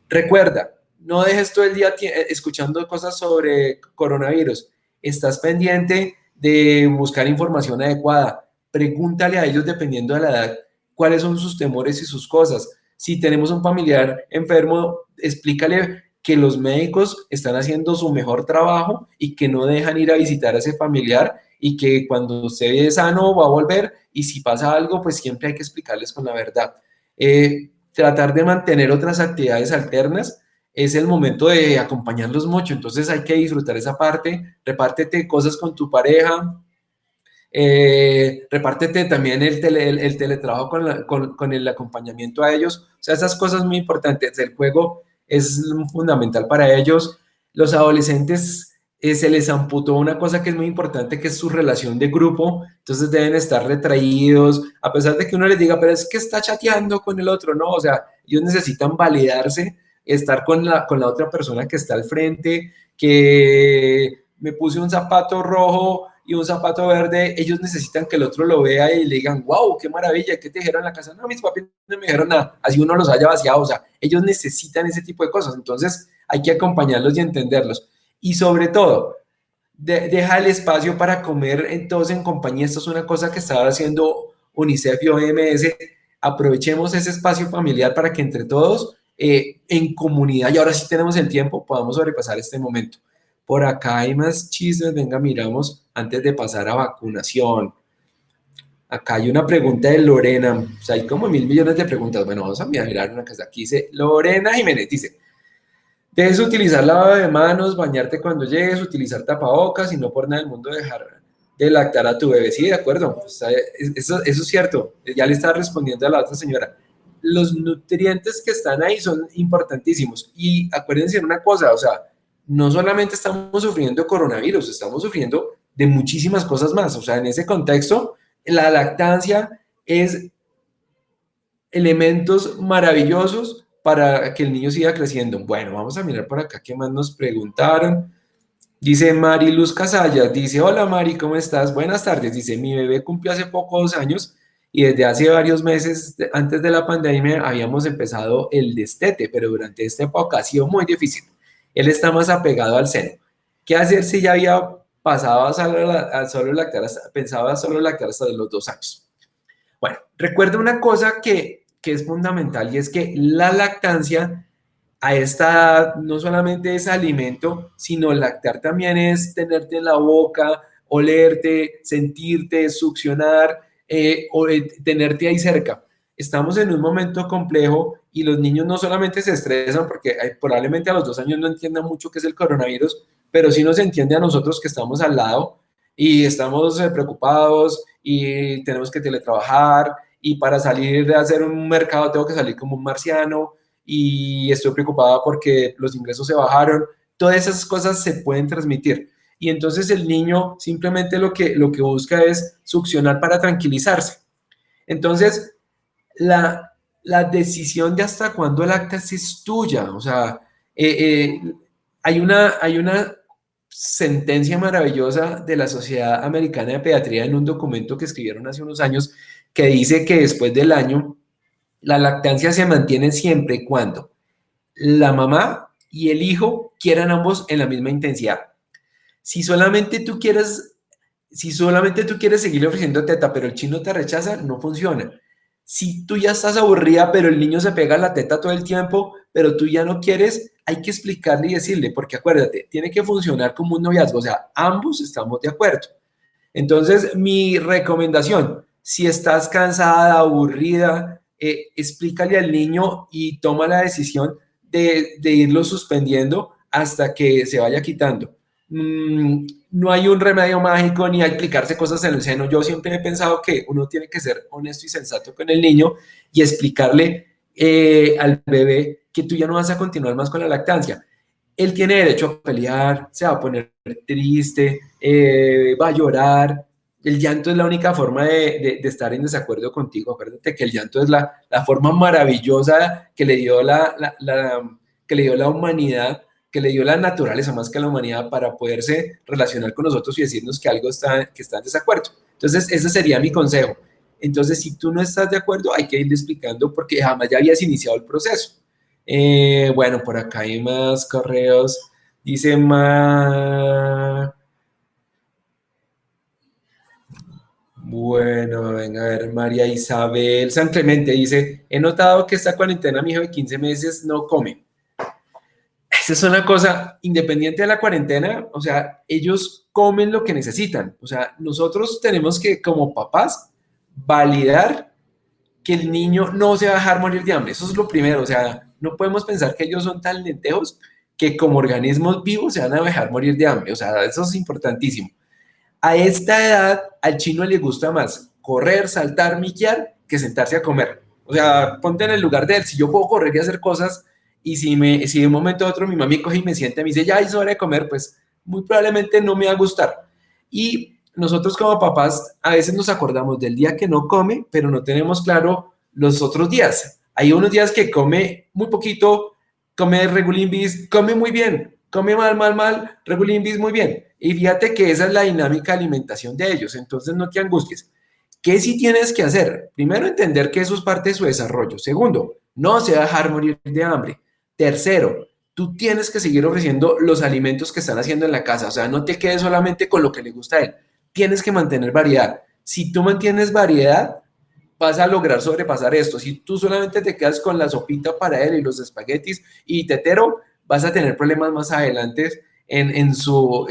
Recuerda, no dejes todo el día escuchando cosas sobre coronavirus. Estás pendiente de buscar información adecuada. Pregúntale a ellos, dependiendo de la edad, cuáles son sus temores y sus cosas. Si tenemos un familiar enfermo, explícale que los médicos están haciendo su mejor trabajo y que no dejan ir a visitar a ese familiar y que cuando usted ve sano va a volver, y si pasa algo, pues siempre hay que explicarles con la verdad. Tratar de mantener otras actividades alternas es el momento de acompañarlos mucho, entonces hay que disfrutar esa parte. Repártete cosas con tu pareja, repártete también el teletrabajo con el acompañamiento a ellos. O sea, esas cosas muy importantes. El juego es fundamental para ellos. Los adolescentes se les amputó una cosa que es muy importante, que es su relación de grupo. Entonces deben estar retraídos, a pesar de que uno les diga, pero es que está chateando con el otro, ¿no? O sea, ellos necesitan validarse, estar con la otra persona que está al frente, que me puse un zapato rojo y un zapato verde. Ellos necesitan que el otro lo vea y le digan, wow, qué maravilla, ¿qué te dijeron en la casa? No, mis papás no me dijeron nada, así uno los haya vaciado. O sea, ellos necesitan ese tipo de cosas, entonces hay que acompañarlos y entenderlos. Y sobre todo, deja el espacio para comer todos en compañía. Esto es una cosa que estaba haciendo UNICEF y OMS. Aprovechemos ese espacio familiar para que entre todos, en comunidad, y ahora sí tenemos el tiempo, podamos sobrepasar este momento. Por acá hay más chismes, venga, miramos antes de pasar a vacunación. Acá hay una pregunta de Lorena, o sea, hay como 1.000 millones de preguntas. Bueno, vamos a mirar una que está aquí. Dice Lorena Jiménez, dice: debes utilizar lavado de manos, bañarte cuando llegues, utilizar tapabocas y no por nada del mundo dejar de lactar a tu bebé. Sí, de acuerdo. O sea, eso es cierto. Ya le estaba respondiendo a la otra señora. Los nutrientes que están ahí son importantísimos. Y acuérdense de una cosa, o sea, no solamente estamos sufriendo coronavirus, estamos sufriendo de muchísimas cosas más. O sea, en ese contexto, la lactancia es elementos maravillosos para que el niño siga creciendo. Bueno, vamos a mirar por acá qué más nos preguntaron. Dice Mari Luz Casallas, dice: hola Mari, ¿cómo estás? Buenas tardes. Dice: mi bebé cumplió hace poco 2 años y desde hace varios meses antes de la pandemia habíamos empezado el destete, pero durante esta época ha sido muy difícil. Él está más apegado al seno. ¿Qué hacer si ya había pasado a solo lactar, pensaba solo lactar hasta de los 2 años? Bueno, recuerda una cosa que es fundamental, y es que la lactancia a esta edad no solamente es alimento, sino lactar también es tenerte en la boca, olerte, sentirte, succionar, o tenerte ahí cerca. Estamos en un momento complejo y los niños no solamente se estresan porque probablemente a los 2 años no entiendan mucho qué es el coronavirus, pero sí nos entiende a nosotros que estamos al lado y estamos preocupados y tenemos que teletrabajar, y para salir de hacer un mercado tengo que salir como un marciano y estoy preocupada porque los ingresos se bajaron. Todas esas cosas se pueden transmitir. Y entonces el niño simplemente lo que busca es succionar para tranquilizarse. Entonces, la decisión de hasta cuándo lactas es tuya. O sea, hay una sentencia maravillosa de la Sociedad Americana de Pediatría en un documento que escribieron hace unos años, que dice que después del año la lactancia se mantiene siempre y cuando la mamá y el hijo quieran ambos en la misma intensidad. Si solamente tú quieres, si solamente tú quieres seguirle ofreciendo teta, pero el chino te rechaza, no funciona. Si tú ya estás aburrida, pero el niño se pega a la teta todo el tiempo, pero tú ya no quieres, hay que explicarle y decirle, porque acuérdate, tiene que funcionar como un noviazgo, o sea, ambos estamos de acuerdo. Entonces, mi recomendación: si estás cansada, aburrida, explícale al niño y toma la decisión de irlo suspendiendo hasta que se vaya quitando. No hay un remedio mágico ni explicarse cosas en el seno. Yo siempre he pensado que uno tiene que ser honesto y sensato con el niño y explicarle al bebé que tú ya no vas a continuar más con la lactancia. Él tiene derecho a pelear, se va a poner triste, va a llorar. El llanto es la única forma de estar en desacuerdo contigo. Acuérdate que el llanto es la forma maravillosa que le dio que le dio la humanidad, que le dio la naturaleza más que la humanidad para poderse relacionar con nosotros y decirnos que algo que está en desacuerdo. Entonces, ese sería mi consejo. Entonces, si tú no estás de acuerdo, hay que ir explicando porque jamás ya habías iniciado el proceso. Bueno, por acá hay más correos. Dice Bueno, venga a ver, María Isabel San Clemente dice, he notado que esta cuarentena mi hijo de 15 meses no come. Esa es una cosa, independiente de la cuarentena, o sea, ellos comen lo que necesitan. O sea, nosotros tenemos que, como papás, validar que el niño no se va a dejar morir de hambre. Eso es lo primero. O sea, no podemos pensar que ellos son tan lentejos que como organismos vivos se van a dejar morir de hambre. O sea, eso es importantísimo. A esta edad, al chino le gusta más correr, saltar, miquear, que sentarse a comer. O sea, ponte en el lugar de él. Si yo puedo correr y hacer cosas, y si de un momento a otro mi mami coge y me siente y me dice, ya es hora de comer, pues muy probablemente no me va a gustar. Y nosotros como papás a veces nos acordamos del día que no come, pero no tenemos claro los otros días. Hay unos días que come muy poquito, come regulín bis, come muy bien, come mal, regulín bis muy bien. Y fíjate que esa es la dinámica de alimentación de ellos, entonces no te angusties. ¿Qué sí tienes que hacer? Primero, entender que eso es parte de su desarrollo. Segundo, no se va a dejar morir de hambre. Tercero, tú tienes que seguir ofreciendo los alimentos que están haciendo en la casa. O sea, no te quedes solamente con lo que le gusta a él. Tienes que mantener variedad. Si tú mantienes variedad, vas a lograr sobrepasar esto. Si tú solamente te quedas con la sopita para él y los espaguetis y tetero, vas a tener problemas más adelante en su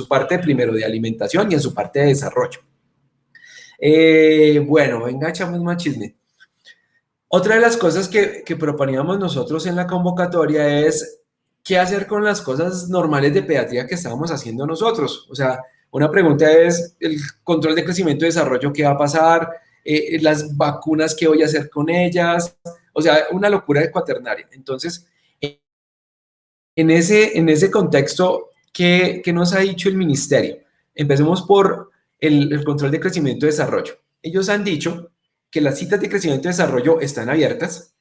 parte primero de alimentación y en su parte de desarrollo. Bueno, venga, echamos más chisme. Otra de las cosas que proponíamos nosotros en la convocatoria es qué hacer con las cosas normales de pediatría que estábamos haciendo nosotros. O sea, una pregunta es el control de crecimiento y desarrollo, qué va a pasar, las vacunas, qué voy a hacer con ellas. O sea, una locura de cuaternaria. Entonces, en ese contexto, ¿qué nos ha dicho el ministerio? Empecemos por el control de crecimiento y desarrollo. Ellos han dicho que las citas de crecimiento y desarrollo están abiertas,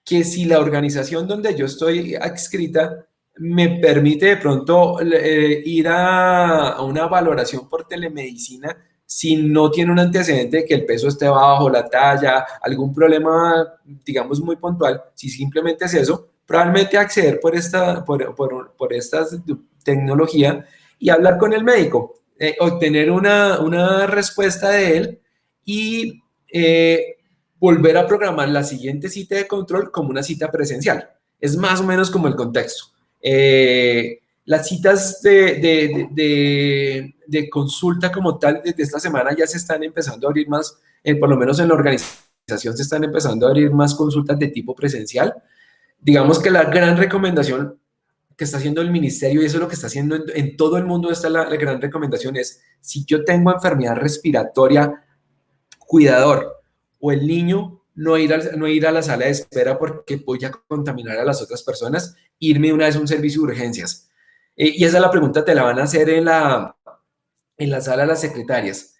que si la organización donde yo estoy adscrita me permite de pronto ir a una valoración por telemedicina si no tiene un antecedente de que el peso esté bajo, la talla, algún problema, digamos, muy puntual, si simplemente es eso, probablemente acceder por esta tecnología y hablar con el médico, obtener una respuesta de él y volver a programar la siguiente cita de control como una cita presencial. Es más o menos como el contexto. Las citas de consulta como tal desde esta semana ya se están empezando a abrir más, por lo menos en la organización se están empezando a abrir más consultas de tipo presencial. Digamos que la gran recomendación que está haciendo el ministerio, y eso es lo que está haciendo en todo el mundo, esta la gran recomendación es, si yo tengo enfermedad respiratoria, cuidador o el niño, no ir a la sala de espera porque voy a contaminar a las otras personas, irme una vez a un servicio de urgencias. Y esa es la pregunta, te la van a hacer en la sala de las secretarias.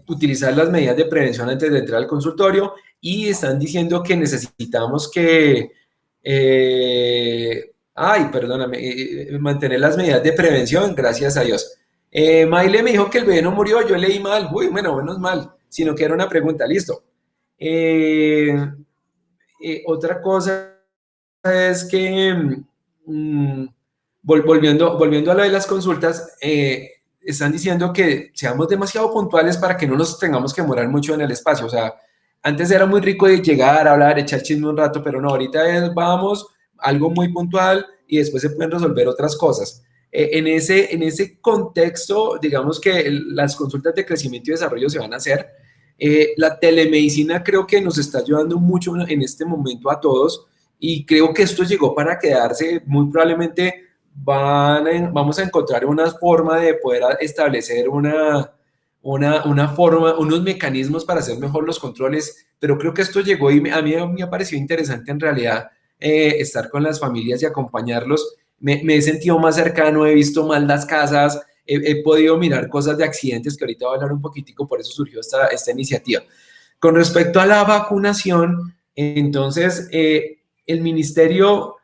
Utilizar las medidas de prevención antes de entrar al consultorio y están diciendo que necesitamos que, perdóname, mantener las medidas de prevención, gracias a Dios. Maile me dijo que el bebé no murió, yo leí mal, uy, bueno, menos mal, sino que era una pregunta, listo. Otra cosa es que, volviendo a lo de las consultas, están diciendo que seamos demasiado puntuales para que no nos tengamos que demorar mucho en el espacio. O sea, antes era muy rico de llegar, hablar, echar chisme un rato, pero no, ahorita vamos, algo muy puntual y después se pueden resolver otras cosas. En ese contexto, digamos que las consultas de crecimiento y desarrollo se van a hacer. La telemedicina creo que nos está ayudando mucho en este momento a todos y creo que esto llegó para quedarse. Muy probablemente vamos a encontrar una forma de poder establecer una forma, unos mecanismos para hacer mejor los controles, pero creo que esto llegó y a mí me ha parecido interesante en realidad estar con las familias y acompañarlos. Me he sentido más cercano, he visto más las casas, he podido mirar cosas de accidentes que ahorita voy a hablar un poquitico, por eso surgió esta iniciativa. Con respecto a la vacunación, entonces el ministerio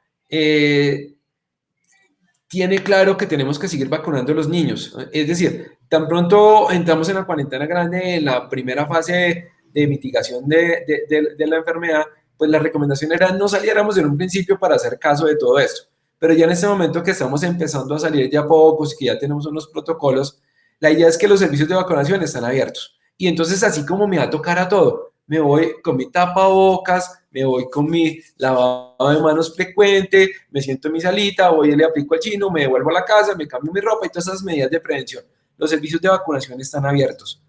tiene claro que tenemos que seguir vacunando a los niños. Es decir, tan pronto entramos en la cuarentena grande, en la primera fase de mitigación de la enfermedad, pues la recomendación era no saliéramos en un principio para hacer caso de todo esto. Pero ya en este momento que estamos empezando a salir ya pocos y que ya tenemos unos protocolos, la idea es que los servicios de vacunación están abiertos. Y entonces, así como me va a tocar a todo, me voy con mi tapabocas, me voy con mi lavado de manos frecuente, me siento en mi salita, voy y le aplico al chino, me devuelvo a la casa, me cambio mi ropa y todas esas medidas de prevención. Los servicios de vacunación están abiertos.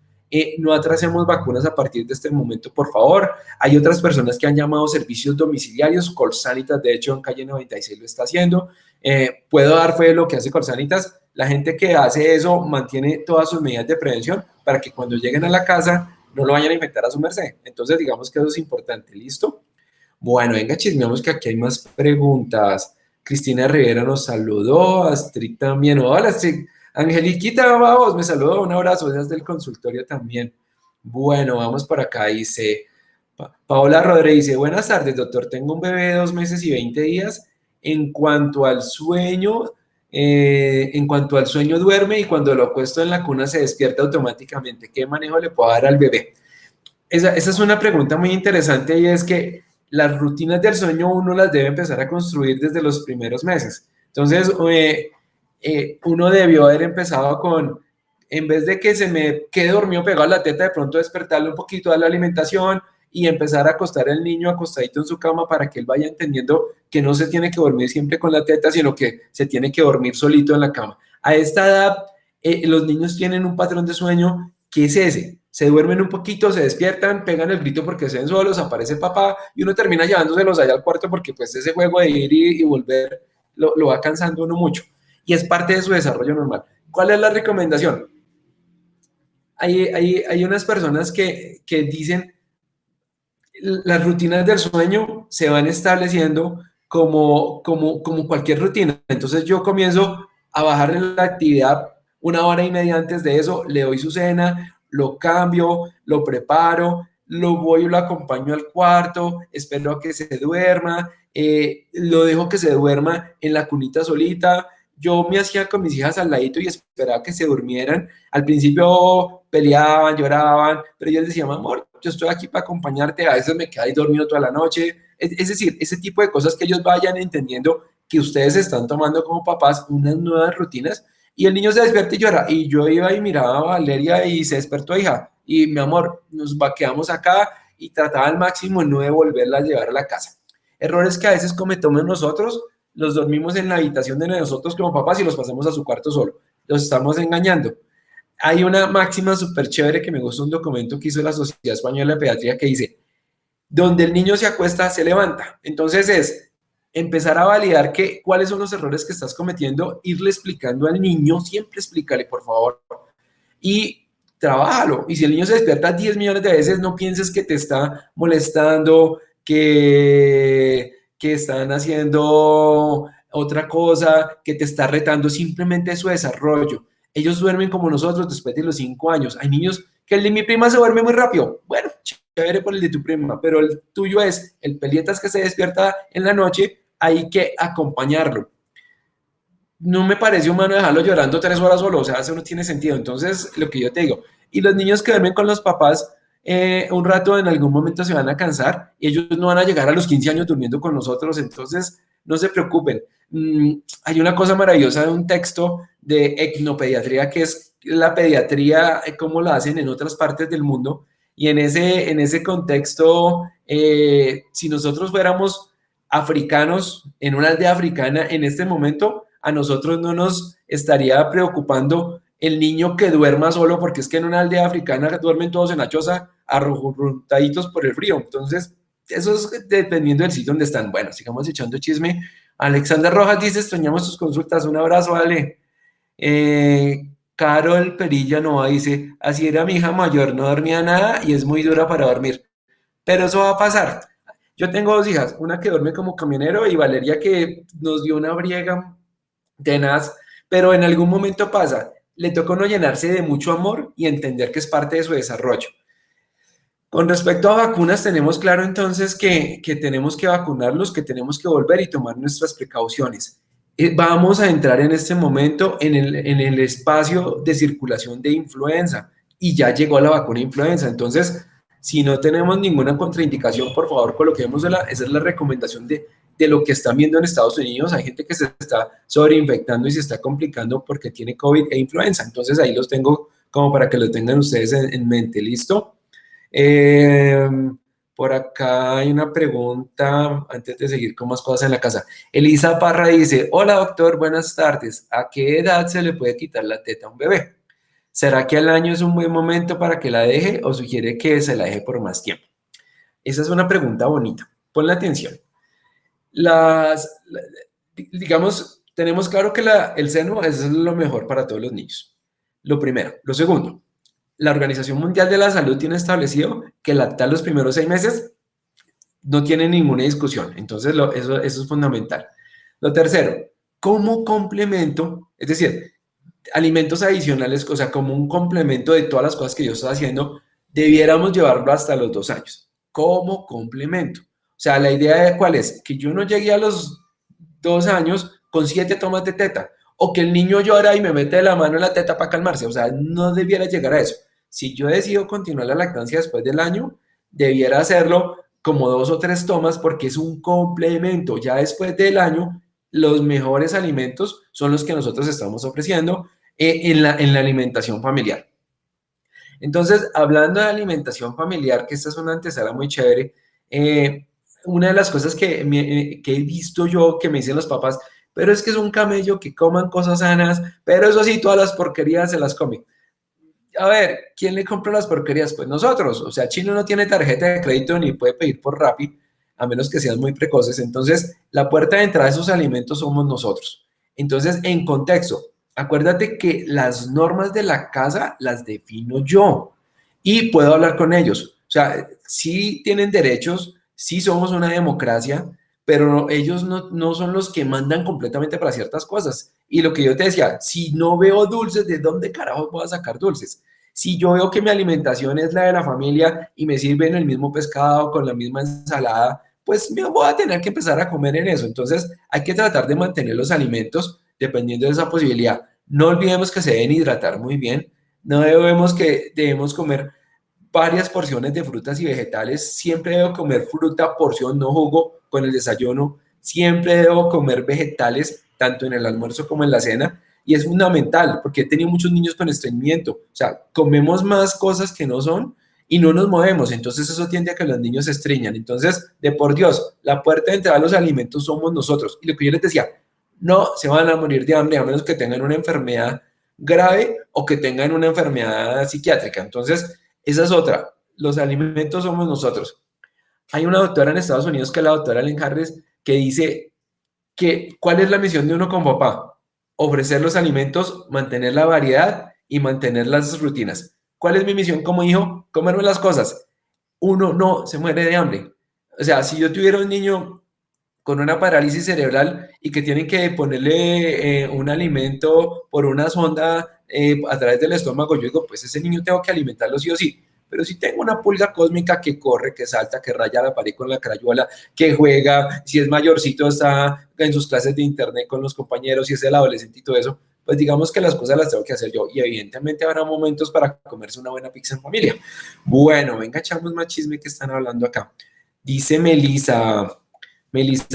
No atrasemos vacunas a partir de este momento, por favor. Hay otras personas que han llamado servicios domiciliarios. Colsanitas, de hecho, en calle 96 lo está haciendo. Puedo dar fe de lo que hace Colsanitas. La gente que hace eso mantiene todas sus medidas de prevención para que cuando lleguen a la casa no lo vayan a infectar a su merced. Entonces, digamos que eso es importante. ¿Listo? Bueno, venga, chismeamos que aquí hay más preguntas. Cristina Rivera nos saludó, Astrid también. Hola, Astrid. Angeliquita, vamos, me saludó, un abrazo desde el consultorio también. Bueno, vamos por acá, dice Paola Rodríguez, dice, buenas tardes, doctor, tengo un bebé de 2 meses y 20 días. En cuanto al sueño, duerme y cuando lo acuesto en la cuna se despierta automáticamente. ¿Qué manejo le puedo dar al bebé? Esa es una pregunta muy interesante y es que las rutinas del sueño uno las debe empezar a construir desde los primeros meses. Entonces, uno debió haber empezado con, en vez de que se me quede dormido pegado a la teta, de pronto despertarle un poquito, darle alimentación y empezar a acostar al niño acostadito en su cama para que él vaya entendiendo que no se tiene que dormir siempre con la teta, sino que se tiene que dormir solito en la cama. A esta edad, los niños tienen un patrón de sueño que es ese. Se duermen un poquito, se despiertan, pegan el grito porque se ven solos, aparece papá y uno termina llevándoselos allá al cuarto porque pues ese juego de ir y volver lo va cansando uno mucho y es parte de su desarrollo normal. ¿Cuál es la recomendación? Hay unas personas que dicen las rutinas del sueño se van estableciendo como cualquier rutina. Entonces yo comienzo a bajar la actividad 1 hora y media antes de eso, le doy su cena, lo cambio, lo preparo, lo voy y lo acompaño al cuarto, espero a que se duerma, lo dejo que se duerma en la cunita solita. Yo me hacía con mis hijas al ladito y esperaba que se durmieran. Al principio peleaban, lloraban, pero yo les decía, amor, yo estoy aquí para acompañarte, a veces me quedo ahí dormido toda la noche. Es decir, ese tipo de cosas que ellos vayan entendiendo que ustedes están tomando como papás unas nuevas rutinas y el niño se despierta y llora. Y yo iba y miraba a Valeria y se despertó, hija, y mi amor, quedamos acá y trataba al máximo no de volverla a llevar a la casa. Errores que a veces cometemos nosotros, los dormimos en la habitación de nosotros como papás y los pasamos a su cuarto solo. Los estamos engañando. Hay una máxima súper chévere que me gusta, un documento que hizo la Sociedad Española de Pediatría que dice, donde el niño se acuesta, se levanta. Entonces es empezar a validar cuáles son los errores que estás cometiendo, irle explicando al niño, siempre explícale, por favor, y trabájalo. Y si el niño se despierta 10 millones de veces, no pienses que te está molestando, que están haciendo otra cosa, que te está retando, simplemente su desarrollo. Ellos duermen como nosotros después de los 5 años. Hay niños que el de mi prima se duerme muy rápido. Bueno, chévere por el de tu prima, pero el tuyo es el pelietas que se despierta en la noche, hay que acompañarlo. No me parece humano dejarlo llorando 3 horas solo, o sea, eso no tiene sentido. Entonces, lo que yo te digo, y los niños que duermen con los papás, un rato en algún momento se van a cansar y ellos no van a llegar a los 15 años durmiendo con nosotros, entonces no se preocupen. Hay una cosa maravillosa de un texto de etnopediatría que es la pediatría, como la hacen en otras partes del mundo, y en ese contexto, si nosotros fuéramos africanos en una aldea africana en este momento, a nosotros no nos estaría preocupando el niño que duerma solo, porque es que en una aldea africana duermen todos en la choza, arruntaditos por el frío. Entonces, eso es dependiendo del sitio donde están. Bueno, sigamos echando chisme. Alexander Rojas dice, extrañamos tus consultas. Un abrazo, Ale. Carol Perilla Nova dice, así era mi hija mayor, no dormía nada y es muy dura para dormir. Pero eso va a pasar. Yo tengo dos hijas, una que duerme como camionero y Valeria que nos dio una briega tenaz, pero en algún momento pasa. Le toca a uno llenarse de mucho amor y entender que es parte de su desarrollo. Con respecto a vacunas, tenemos claro entonces que tenemos que vacunarlos, que tenemos que volver y tomar nuestras precauciones. Vamos a entrar en este momento en el espacio de circulación de influenza y ya llegó la vacuna influenza. Entonces, si no tenemos ninguna contraindicación, por favor, coloquémosla. Esa es la recomendación de lo que están viendo en Estados Unidos. Hay gente que se está sobreinfectando y se está complicando porque tiene COVID e influenza. Entonces, ahí los tengo como para que lo tengan ustedes en mente. ¿Listo? Eh, por acá hay una pregunta antes de seguir con más cosas en la casa. Elisa Parra dice, hola doctor, buenas tardes. ¿A qué edad se le puede quitar la teta a un bebé? ¿Será que al año es un buen momento para que la deje o sugiere que se la deje por más tiempo? Esa es una pregunta bonita. Ponle atención. Digamos, tenemos claro que el seno es lo mejor para todos los niños. Lo primero. Lo segundo, la Organización Mundial de la Salud tiene establecido que lactar los primeros 6 meses no tiene ninguna discusión. Entonces, eso es fundamental. Lo tercero, como complemento, es decir, alimentos adicionales, o sea, como un complemento de todas las cosas que yo estoy haciendo, debiéramos llevarlo hasta los 2 años, como complemento. O sea, la idea de cuál es, que yo no llegué a los 2 años con 7 tomas de teta, o que el niño llora y me mete la mano en la teta para calmarse, o sea, no debiera llegar a eso. Si yo decido continuar la lactancia después del año, debiera hacerlo como 2 o 3 tomas porque es un complemento. Ya después del año, los mejores alimentos son los que nosotros estamos ofreciendo en la alimentación familiar. Entonces, hablando de alimentación familiar, que esta es una antesala muy chévere, una de las cosas que he visto yo que me dicen los papás, pero es que es un camello que coman cosas sanas, pero eso sí, todas las porquerías se las come. A ver, ¿quién le compra las porquerías? Pues nosotros. O sea, Chino no tiene tarjeta de crédito ni puede pedir por Rappi, a menos que sean muy precoces. Entonces, la puerta de entrada de esos alimentos somos nosotros. Entonces, en contexto, acuérdate que las normas de la casa las defino yo y puedo hablar con ellos. O sea, sí tienen derechos, sí somos una democracia, pero ellos no son los que mandan completamente para ciertas cosas. Y lo que yo te decía, si no veo dulces, ¿de dónde carajo voy a sacar dulces? Si yo veo que mi alimentación es la de la familia y me sirven el mismo pescado con la misma ensalada, pues me voy a tener que empezar a comer en eso. Entonces hay que tratar de mantener los alimentos dependiendo de esa posibilidad. No olvidemos que se deben hidratar muy bien. No debemos comer varias porciones de frutas y vegetales. Siempre debo comer fruta, porción, no jugo con el desayuno. Siempre debo comer vegetales, tanto en el almuerzo como en la cena. Y es fundamental, porque he tenido muchos niños con estreñimiento. O sea, comemos más cosas que no son y no nos movemos. Entonces eso tiende a que los niños se estreñan. Entonces, de por Dios, la puerta de entrada a los alimentos somos nosotros. Y lo que yo les decía, no se van a morir de hambre a menos que tengan una enfermedad grave o que tengan una enfermedad psiquiátrica. Entonces, esa es otra. Los alimentos somos nosotros. Hay una doctora en Estados Unidos que es la doctora Lynn Harris que dice que ¿cuál es la misión de uno como papá? Ofrecer los alimentos, mantener la variedad y mantener las rutinas. ¿Cuál es mi misión como hijo? Comerme las cosas. Uno no se muere de hambre. O sea, si yo tuviera un niño con una parálisis cerebral y que tienen que ponerle un alimento por una sonda a través del estómago, yo digo, pues ese niño tengo que alimentarlo sí o sí. Pero si tengo una pulga cósmica que corre, que salta, que raya la pared con la crayola, que juega, si es mayorcito está en sus clases de internet con los compañeros, si es el adolescente y todo eso, pues digamos que las cosas las tengo que hacer yo. Y evidentemente habrá momentos para comerse una buena pizza en familia. Bueno, venga, echamos más chisme que están hablando acá. Dice Melissa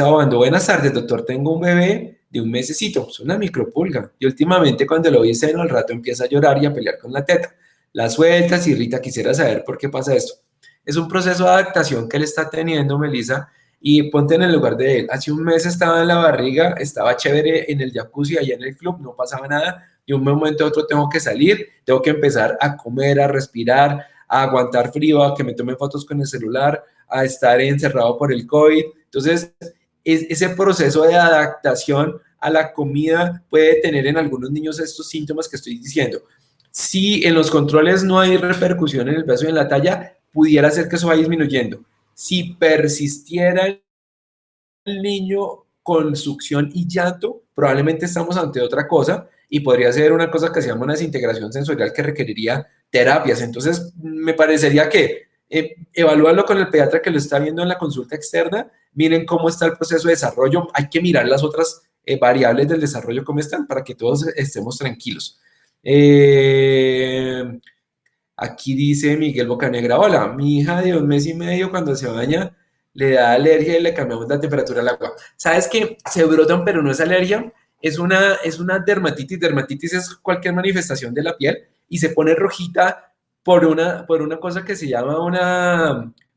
Obando, buenas tardes, doctor. Tengo un bebé de un mesecito, es una micropulga. Y últimamente cuando lo vi seno, al rato empieza a llorar y a pelear con la teta. La suelta, se irrita, quisiera saber por qué pasa esto. Es un proceso de adaptación que él está teniendo, Melissa, y ponte en el lugar de él. Hace un mes estaba en la barriga, estaba chévere en el jacuzzi, allá en el club, no pasaba nada. Y un momento a otro tengo que salir, tengo que empezar a comer, a respirar, a aguantar frío, a que me tomen fotos con el celular, a estar encerrado por el COVID. Entonces, ese proceso de adaptación a la comida puede tener en algunos niños estos síntomas que estoy diciendo. Si en los controles no hay repercusión en el peso y en la talla, pudiera ser que eso vaya disminuyendo. Si persistiera el niño con succión y llanto, probablemente estamos ante otra cosa y podría ser una cosa que se llama una desintegración sensorial que requeriría terapias. Entonces, me parecería que evalúalo con el pediatra que lo está viendo en la consulta externa, miren cómo está el proceso de desarrollo, hay que mirar las otras variables del desarrollo, cómo están, para que todos estemos tranquilos. Aquí dice Miguel Bocanegra, hola, mi hija de 1 mes y medio cuando se baña le da alergia y le cambiamos la temperatura al agua. ¿Sabes qué? Se brotan, pero no es alergia, es una dermatitis. Dermatitis es cualquier manifestación de la piel y se pone rojita por una cosa que se llama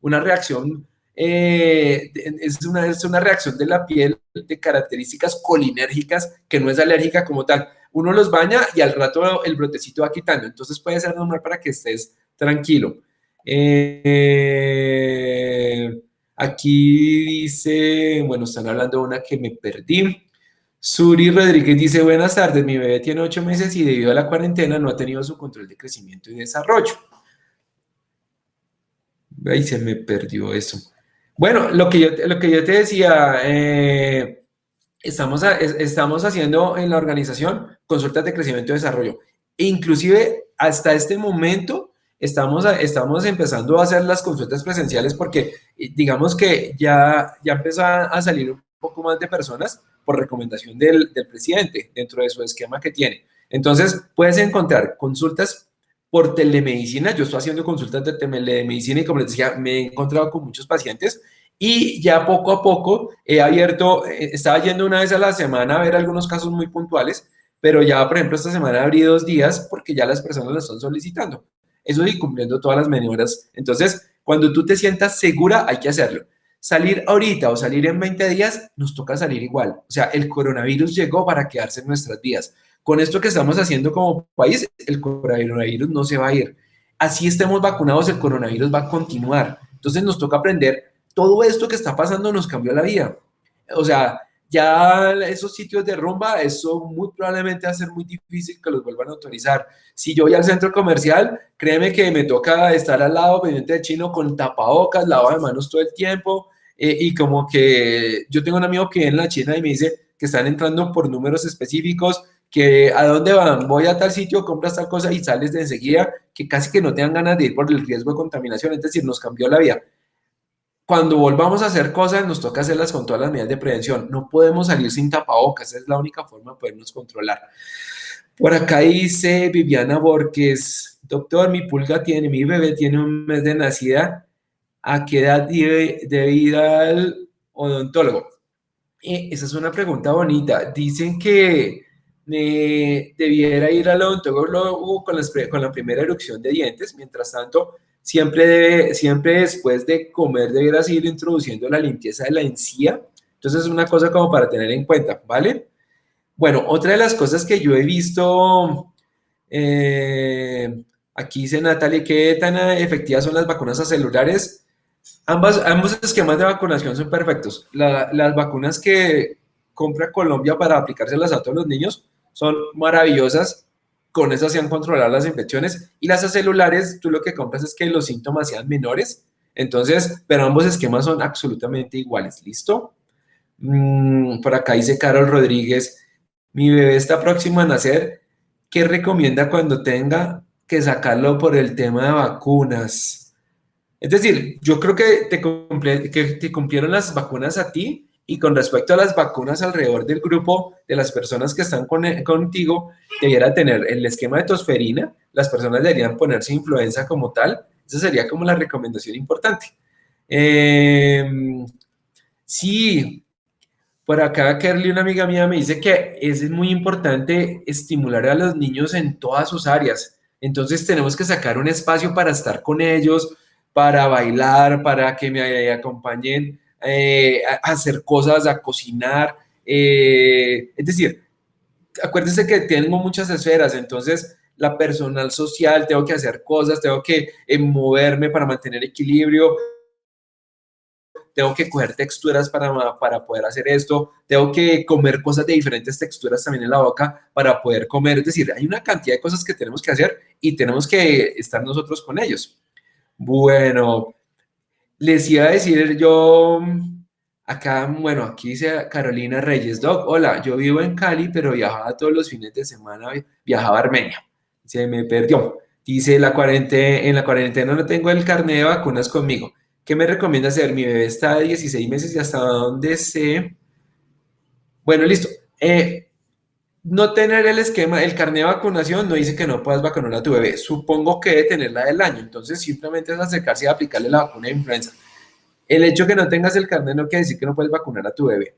una reacción, es una reacción de la piel de características colinérgicas que no es alérgica como tal. Uno los baña y al rato el brotecito va quitando, entonces puede ser normal para que estés tranquilo. Aquí dice, bueno, están hablando de una que me perdí. Suri Rodríguez dice, buenas tardes, mi bebé tiene 8 meses y debido a la cuarentena no ha tenido su control de crecimiento y desarrollo. Ahí se me perdió eso. Bueno, lo que yo te decía, estamos haciendo en la organización consultas de crecimiento y desarrollo. E inclusive hasta este momento estamos empezando a hacer las consultas presenciales porque digamos que ya empezó a salir un poco más de personas por recomendación del presidente dentro de su esquema que tiene. Entonces, puedes encontrar consultas por telemedicina. Yo estoy haciendo consultas de telemedicina y como les decía, me he encontrado con muchos pacientes y ya poco a poco he abierto, estaba yendo una vez a la semana a ver algunos casos muy puntuales, pero ya, por ejemplo, esta semana abrí 2 días porque ya las personas lo están solicitando. Eso y cumpliendo todas las maniobras. Entonces, cuando tú te sientas segura, hay que hacerlo. Salir ahorita o salir en 20 días, nos toca salir igual. O sea, el coronavirus llegó para quedarse en nuestras vidas. Con esto que estamos haciendo como país, el coronavirus no se va a ir. Así estemos vacunados, el coronavirus va a continuar. Entonces nos toca aprender, todo esto que está pasando nos cambió la vida. O sea, ya esos sitios de rumba, eso muy probablemente va a ser muy difícil que los vuelvan a autorizar. Si yo voy al centro comercial, créeme que me toca estar al lado pendiente del chino con tapabocas, lavado de manos todo el tiempo, y como que yo tengo un amigo que viene en la China y me dice que están entrando por números específicos, que a dónde van, voy a tal sitio, compras tal cosa y sales de enseguida, que casi que no te dan ganas de ir por el riesgo de contaminación, es decir, nos cambió la vida. Cuando volvamos a hacer cosas, nos toca hacerlas con todas las medidas de prevención. No podemos salir sin tapabocas, esa es la única forma de podernos controlar. Por acá dice Viviana Borges, doctor, mi bebé tiene 1 mes de nacida, ¿a qué edad debe ir al odontólogo? Esa es una pregunta bonita. Dicen que debiera ir al odontólogo con la primera erupción de dientes. Mientras tanto, siempre después de comer debieras ir introduciendo la limpieza de la encía. Entonces es una cosa como para tener en cuenta, ¿vale? Bueno, otra de las cosas que yo he visto, aquí dice Natalie, ¿qué tan efectivas son las vacunas celulares? Ambos esquemas de vacunación son perfectos. Las vacunas que compra Colombia para aplicárselas a todos los niños son maravillosas. Con eso se han controlado las infecciones. Y las celulares, tú lo que compras es que los síntomas sean menores. Entonces, pero ambos esquemas son absolutamente iguales. ¿Listo? Por acá dice Carol Rodríguez, mi bebé está próximo a nacer. ¿Qué recomienda cuando tenga que sacarlo por el tema de vacunas? Es decir, yo creo que te cumplieron las vacunas a ti y con respecto a las vacunas alrededor del grupo de las personas que están contigo, debiera tener el esquema de tosferina, las personas deberían ponerse influenza como tal, esa sería como la recomendación importante. Sí, por acá Kerly, una amiga mía, me dice que es muy importante estimular a los niños en todas sus áreas. Entonces tenemos que sacar un espacio para estar con ellos, para bailar, para que me acompañen a hacer cosas, a cocinar. Es decir, acuérdense que tengo muchas esferas, entonces la personal social, tengo que hacer cosas, tengo que moverme para mantener equilibrio, tengo que coger texturas para poder hacer esto, tengo que comer cosas de diferentes texturas también en la boca para poder comer. Es decir, hay una cantidad de cosas que tenemos que hacer y tenemos que estar nosotros con ellos. Bueno, les iba a decir yo, acá, bueno, aquí dice Carolina Reyes, Doc, hola, yo vivo en Cali, pero viajaba todos los fines de semana, viajaba a Armenia. Se me perdió. Dice, en la cuarentena no tengo el carnet de vacunas conmigo. ¿Qué me recomienda hacer? Mi bebé está de 16 meses y hasta donde sé. Bueno, listo. No tener el esquema, el carnet de vacunación no dice que no puedas vacunar a tu bebé. Supongo que debe tener la del año. Entonces, simplemente es acercarse y aplicarle la vacuna de influenza. El hecho de que no tengas el carnet no quiere decir que no puedes vacunar a tu bebé.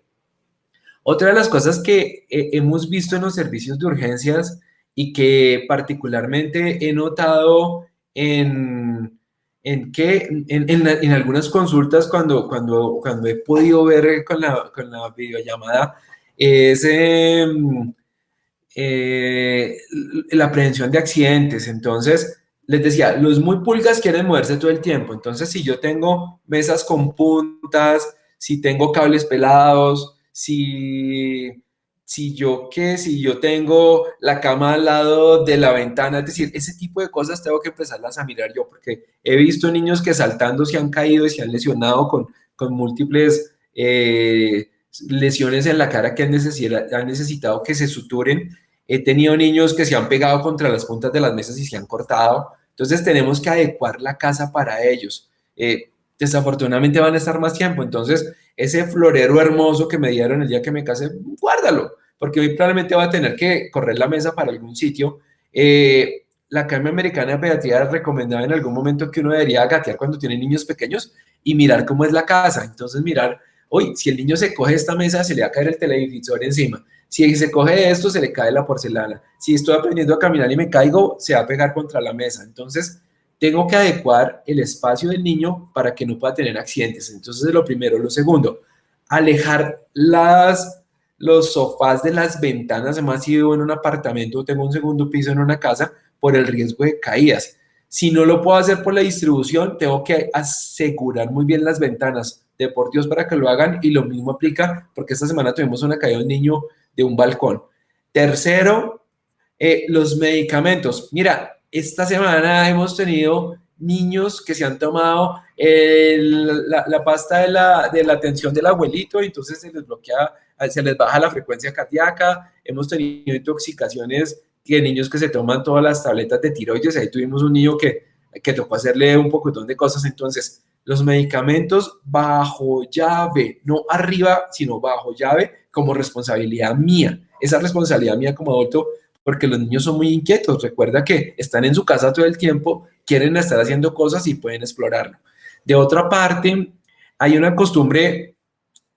Otra de las cosas que hemos visto en los servicios de urgencias y que particularmente he notado en algunas consultas cuando he podido ver con la videollamada es eh, la prevención de accidentes. Entonces, les decía, los muy pulgas quieren moverse todo el tiempo. Entonces, si yo tengo mesas con puntas, si tengo cables pelados, si yo tengo la cama al lado de la ventana, es decir, ese tipo de cosas tengo que empezarlas a mirar yo, porque he visto niños que saltando se han caído y se han lesionado con múltiples lesiones en la cara que han necesitado que se suturen. He tenido niños que se han pegado contra las puntas de las mesas y se han cortado. Entonces tenemos que adecuar la casa para ellos. Desafortunadamente van a estar más tiempo. Entonces ese florero hermoso que me dieron el día que me casé, guárdalo, porque hoy probablemente va a tener que correr la mesa para algún sitio. La Academia Americana de Pediatría recomendaba en algún momento que uno debería gatear cuando tiene niños pequeños y mirar cómo es la casa. Entonces mirar, hoy si el niño se coge esta mesa, se le va a caer el televisor encima. Si se coge esto, se le cae la porcelana. Si estoy aprendiendo a caminar y me caigo, se va a pegar contra la mesa. Entonces, tengo que adecuar el espacio del niño para que no pueda tener accidentes. Entonces, es lo primero. Lo segundo, alejar los sofás de las ventanas. Además, si vivo en un apartamento, tengo un segundo piso en una casa, por el riesgo de caídas. Si no lo puedo hacer por la distribución, tengo que asegurar muy bien las ventanas de por Dios para que lo hagan, y lo mismo aplica porque esta semana tuvimos una caída de un niño de un balcón. Tercero, los medicamentos. Mira, esta semana hemos tenido niños que se han tomado la pasta de la atención del abuelito, y entonces se les bloquea, se les baja la frecuencia cardíaca. Hemos tenido intoxicaciones de niños que se toman todas las tabletas de tiroides. Ahí tuvimos un niño que tocó hacerle un pocotón de cosas. Entonces, los medicamentos bajo llave, no arriba, sino bajo llave, como responsabilidad mía. Esa responsabilidad mía como adulto, porque los niños son muy inquietos. Recuerda que están en su casa todo el tiempo, quieren estar haciendo cosas y pueden explorarlo. De otra parte, hay una costumbre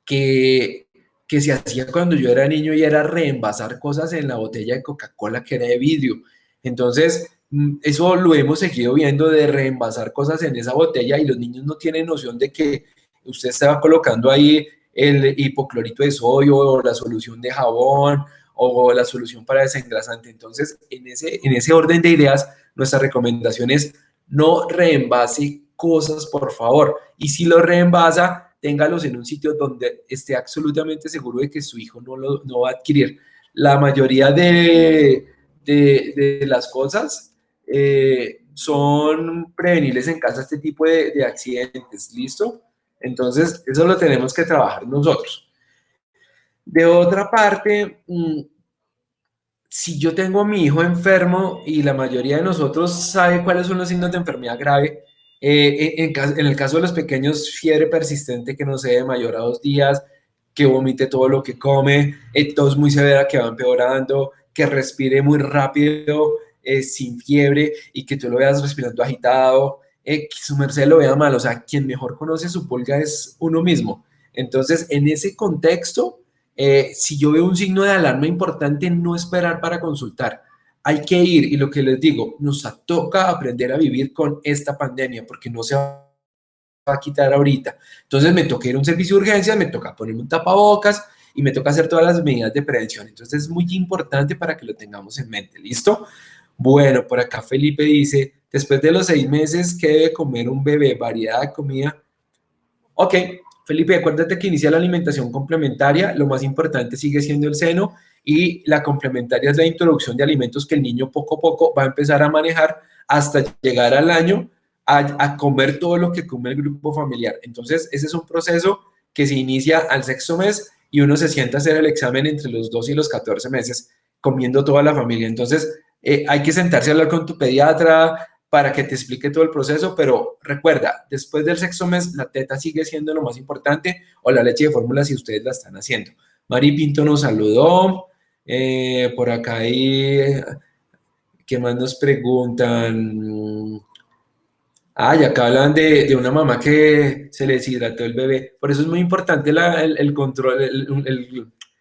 que se hacía cuando yo era niño, y era reenvasar cosas en la botella de Coca-Cola que era de vidrio. Entonces, eso lo hemos seguido viendo, de reenvasar cosas en esa botella, y los niños no tienen noción de que usted estaba colocando ahí el hipoclorito de sodio o la solución de jabón o la solución para desengrasante. Entonces, en ese orden de ideas, nuestra recomendación es no reenvase cosas, por favor. Y si lo reenvasa, téngalos en un sitio donde esté absolutamente seguro de que su hijo no va a adquirir. La mayoría de las cosas son prevenibles en casa, este tipo de accidentes. ¿Listo? Entonces, eso lo tenemos que trabajar nosotros. De otra parte, si yo tengo a mi hijo enfermo, y la mayoría de nosotros sabe cuáles son los signos de enfermedad grave, en el caso de los pequeños, fiebre persistente que no se dé mayor a 2 días, que vomite todo lo que come, tos muy severa que va empeorando, que respire muy rápido, sin fiebre, y que tú lo veas respirando agitado, que su merced lo vea mal. O sea, quien mejor conoce su pulga es uno mismo. Entonces, en ese contexto, si yo veo un signo de alarma importante, no esperar para consultar. Hay que ir, y lo que les digo, nos toca aprender a vivir con esta pandemia, porque no se va a quitar ahorita. Entonces me toca ir a un servicio de urgencias, me toca ponerme un tapabocas y me toca hacer todas las medidas de prevención. Entonces es muy importante para que lo tengamos en mente. ¿Listo? Bueno, por acá Felipe dice, después de los 6 meses, ¿qué debe comer un bebé? Variedad de comida. Ok, Felipe, acuérdate que inicia la alimentación complementaria, lo más importante sigue siendo el seno y la complementaria es la introducción de alimentos que el niño poco a poco va a empezar a manejar hasta llegar al año a comer todo lo que come el grupo familiar. Entonces, ese es un proceso que se inicia al sexto mes y uno se sienta a hacer el examen entre los 2 y los 14 meses comiendo toda la familia. Entonces, hay que sentarse a hablar con tu pediatra para que te explique todo el proceso, pero recuerda, después del sexto mes, la teta sigue siendo lo más importante o la leche de fórmula si ustedes la están haciendo. Mari Pinto nos saludó, por acá hay, ¿qué más nos preguntan? Ah, y acá hablan de una mamá que se le deshidrató el bebé. Por eso es muy importante el control,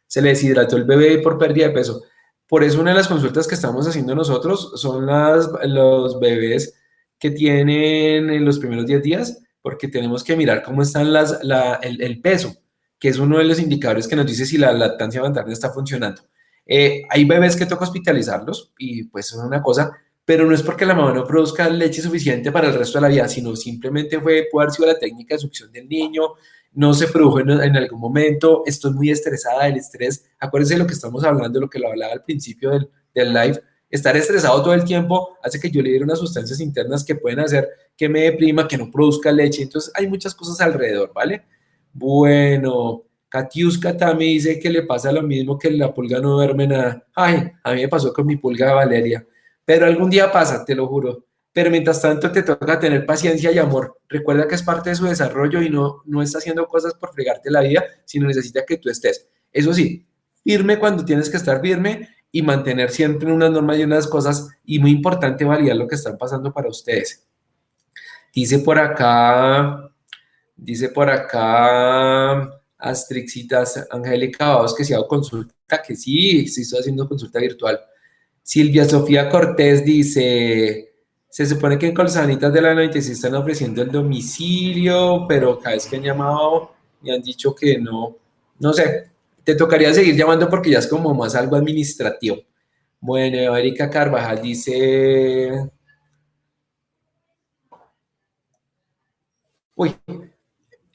se le deshidrató el bebé por pérdida de peso. Por eso una de las consultas que estamos haciendo nosotros son los bebés que tienen en los primeros 10 días, porque tenemos que mirar cómo están el peso, que es uno de los indicadores que nos dice si la lactancia materna está funcionando. Hay bebés que toca hospitalizarlos y pues es una cosa, pero no es porque la mamá no produzca leche suficiente para el resto de la vida, sino simplemente puede haber sido la técnica de succión del niño, no se produjo en algún momento, estoy muy estresada, el estrés, acuérdense de lo que estamos hablando, lo que lo hablaba al principio del live, estar estresado todo el tiempo hace que yo libere unas sustancias internas que pueden hacer que me deprima, que no produzca leche, entonces hay muchas cosas alrededor, ¿vale? Bueno, Katiuska también dice que le pasa lo mismo que la pulga no duerme nada. Ay, a mí me pasó con mi pulga Valeria. Pero algún día pasa, te lo juro. Pero mientras tanto te toca tener paciencia y amor. Recuerda que es parte de su desarrollo y no está haciendo cosas por fregarte la vida, sino necesita que tú estés. Eso sí, firme cuando tienes que estar firme y mantener siempre unas normas y unas cosas. Y muy importante validar lo que están pasando para ustedes. Dice por acá, dice por acá Astrixitas, Angélica Baos, que si hago consulta, que sí estoy haciendo consulta virtual. Silvia Sofía Cortés dice, se supone que en Colsanitas de la 96 están ofreciendo el domicilio, pero cada vez que han llamado me han dicho que no. No sé, te tocaría seguir llamando porque ya es como más algo administrativo. Bueno, Erika Carvajal dice, uy,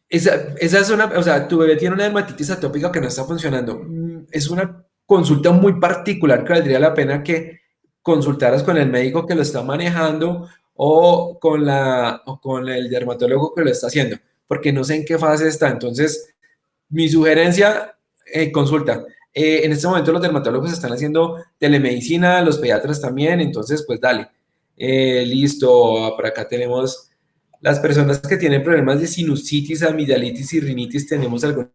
esa es una, o sea, tu bebé tiene una dermatitis atópica que no está funcionando. Es una consulta muy particular que valdría la pena que consultaras con el médico que lo está manejando o con el dermatólogo que lo está haciendo, porque no sé en qué fase está. Entonces, mi sugerencia, consulta. En este momento los dermatólogos están haciendo telemedicina, los pediatras también, entonces pues dale. Listo, por acá tenemos las personas que tienen problemas de sinusitis, amigdalitis y rinitis, ¿tenemos alguna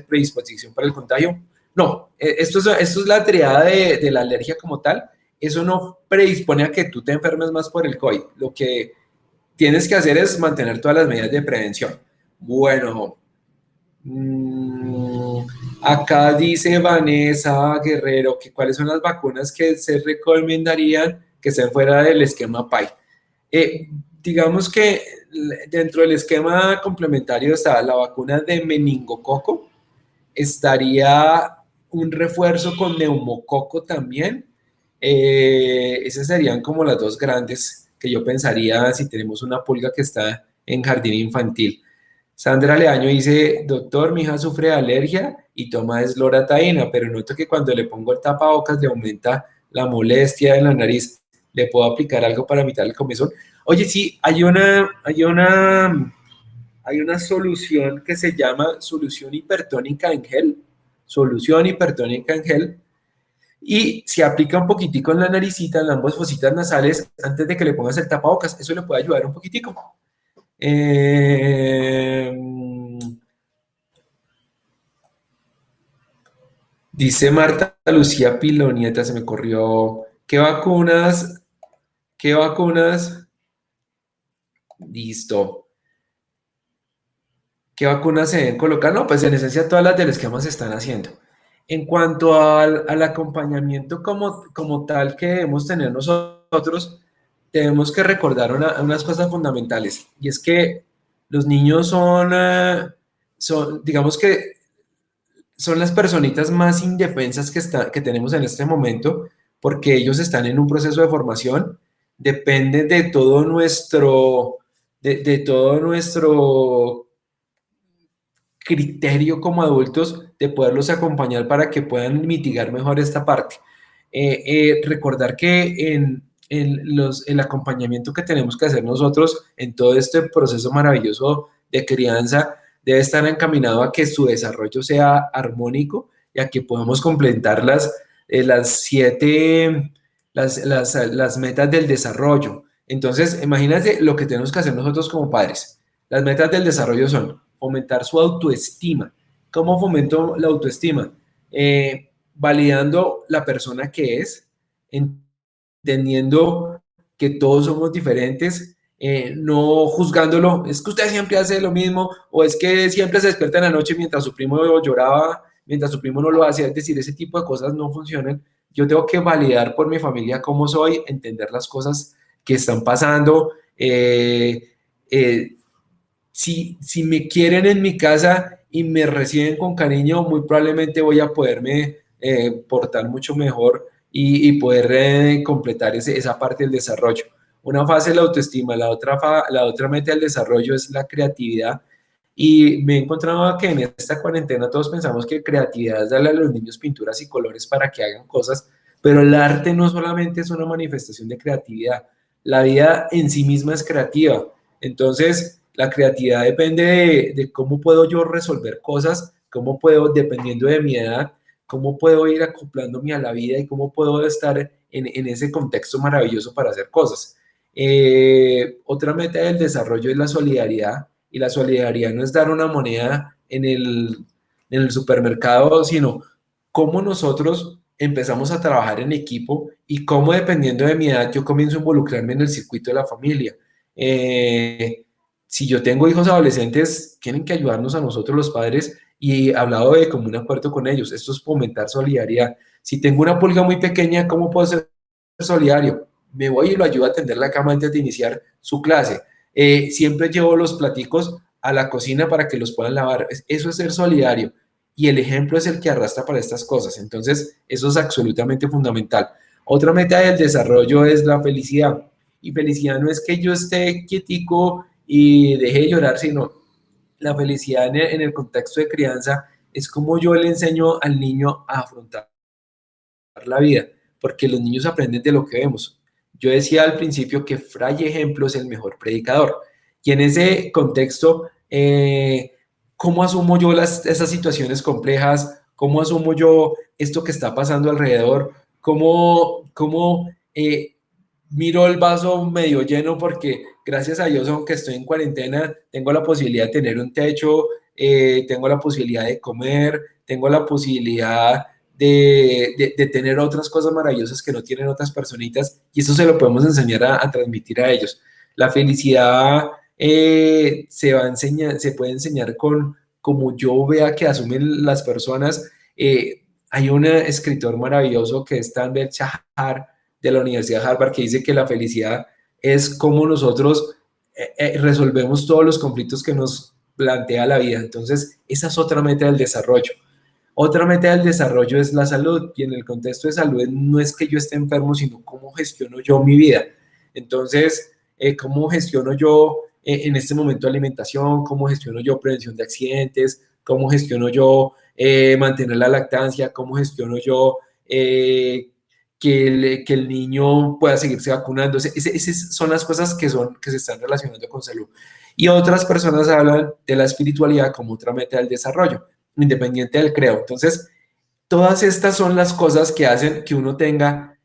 predisposición para el contagio? No, esto es la triada de la alergia como tal. Eso no predispone a que tú te enfermes más por el COVID. Lo que tienes que hacer es mantener todas las medidas de prevención. Bueno, acá dice Vanessa Guerrero que cuáles son las vacunas que se recomendarían que estén fuera del esquema PAI. Digamos que dentro del esquema complementario está la vacuna de meningococo, estaría un refuerzo con neumococo también. Esas serían como las dos grandes que yo pensaría si tenemos una pulga que está en jardín infantil. Sandra Leaño dice, doctor, mi hija sufre de alergia y toma esloratadina, pero noto que cuando le pongo el tapabocas le aumenta la molestia en la nariz. ¿Le puedo aplicar algo para evitar el comezón? Oye, sí, hay una solución que se llama solución hipertónica en gel, solución hipertónica en gel, y se aplica un poquitico en la naricita, en ambas fositas nasales, antes de que le pongas el tapabocas. Eso le puede ayudar un poquitico. Dice Marta Lucía Pilonieta, se me corrió. ¿Qué vacunas? ¿Qué vacunas? Listo. ¿Qué vacunas se deben colocar? No, pues en esencia todas las del esquema se están haciendo. En cuanto al acompañamiento como tal que debemos tener nosotros, tenemos que recordar unas cosas fundamentales. Y es que los niños son, digamos que son las personitas más indefensas que tenemos en este momento, porque ellos están en un proceso de formación, depende de todo nuestro criterio como adultos de poderlos acompañar para que puedan mitigar mejor esta parte. Recordar que el acompañamiento que tenemos que hacer nosotros en todo este proceso maravilloso de crianza debe estar encaminado a que su desarrollo sea armónico y a que podamos completar las siete, las metas del desarrollo. Entonces, imagínate lo que tenemos que hacer nosotros como padres. Las metas del desarrollo son fomentar su autoestima. ¿Cómo fomento la autoestima? Validando la persona que es, entendiendo que todos somos diferentes, no juzgándolo, es que usted siempre hace lo mismo, o es que siempre se despierta en la noche mientras su primo lloraba, mientras su primo no lo hacía, es decir, ese tipo de cosas no funcionan. Yo tengo que validar por mi familia cómo soy, entender las cosas que están pasando. Si me quieren en mi casa y me reciben con cariño, muy probablemente voy a poderme portar mucho mejor y poder completar esa parte del desarrollo. Una fase es la autoestima, la otra meta del desarrollo es la creatividad. Y me he encontrado que en esta cuarentena todos pensamos que creatividad es darle a los niños pinturas y colores para que hagan cosas, pero el arte no solamente es una manifestación de creatividad, la vida en sí misma es creativa. Entonces, la creatividad depende de cómo puedo yo resolver cosas, cómo puedo, dependiendo de mi edad, cómo puedo ir acoplándome a la vida y cómo puedo estar en ese contexto maravilloso para hacer cosas. Otra meta del desarrollo es la solidaridad, y la solidaridad no es dar una moneda en el supermercado, sino cómo nosotros empezamos a trabajar en equipo y cómo, dependiendo de mi edad, yo comienzo a involucrarme en el circuito de la familia. Si yo tengo hijos adolescentes, tienen que ayudarnos a nosotros los padres, y he hablado de común acuerdo con ellos. Esto es fomentar solidaridad. Si tengo una pulga muy pequeña, ¿cómo puedo ser solidario? Me voy y lo ayudo a tender la cama antes de iniciar su clase. Siempre llevo los platicos a la cocina para que los puedan lavar. Eso es ser solidario. Y el ejemplo es el que arrastra para estas cosas. Entonces, eso es absolutamente fundamental. Otra meta del desarrollo es la felicidad. Y felicidad no es que yo esté quietico y deje de llorar, sino la felicidad en el contexto de crianza es como yo le enseño al niño a afrontar la vida, porque los niños aprenden de lo que vemos. Yo decía al principio que fray ejemplo es el mejor predicador. Y en ese contexto, ¿cómo asumo yo esas situaciones complejas? ¿Cómo asumo yo esto que está pasando alrededor? ¿Cómo miro el vaso medio lleno? Porque gracias a Dios, aunque estoy en cuarentena, tengo la posibilidad de tener un techo, tengo la posibilidad de comer, tengo la posibilidad de tener otras cosas maravillosas que no tienen otras personitas, y eso se lo podemos enseñar a transmitir a ellos. La felicidad se va a enseñar, se puede enseñar con como yo vea que asumen las personas. Hay un escritor maravilloso que es Tanver Chahar de la Universidad de Harvard, que dice que la felicidad es como nosotros resolvemos todos los conflictos que nos plantea la vida. Entonces, esa es otra meta del desarrollo. Otra meta del desarrollo es la salud, y en el contexto de salud no es que yo esté enfermo, sino cómo gestiono yo mi vida. Entonces, cómo gestiono yo en este momento alimentación, cómo gestiono yo prevención de accidentes, cómo gestiono yo mantener la lactancia, cómo gestiono yo que el niño pueda seguirse vacunando. Esas son las cosas que se están relacionando con salud. Y otras personas hablan de la espiritualidad como otra meta del desarrollo, independiente del credo. Entonces, todas estas son las cosas que hacen que uno tenga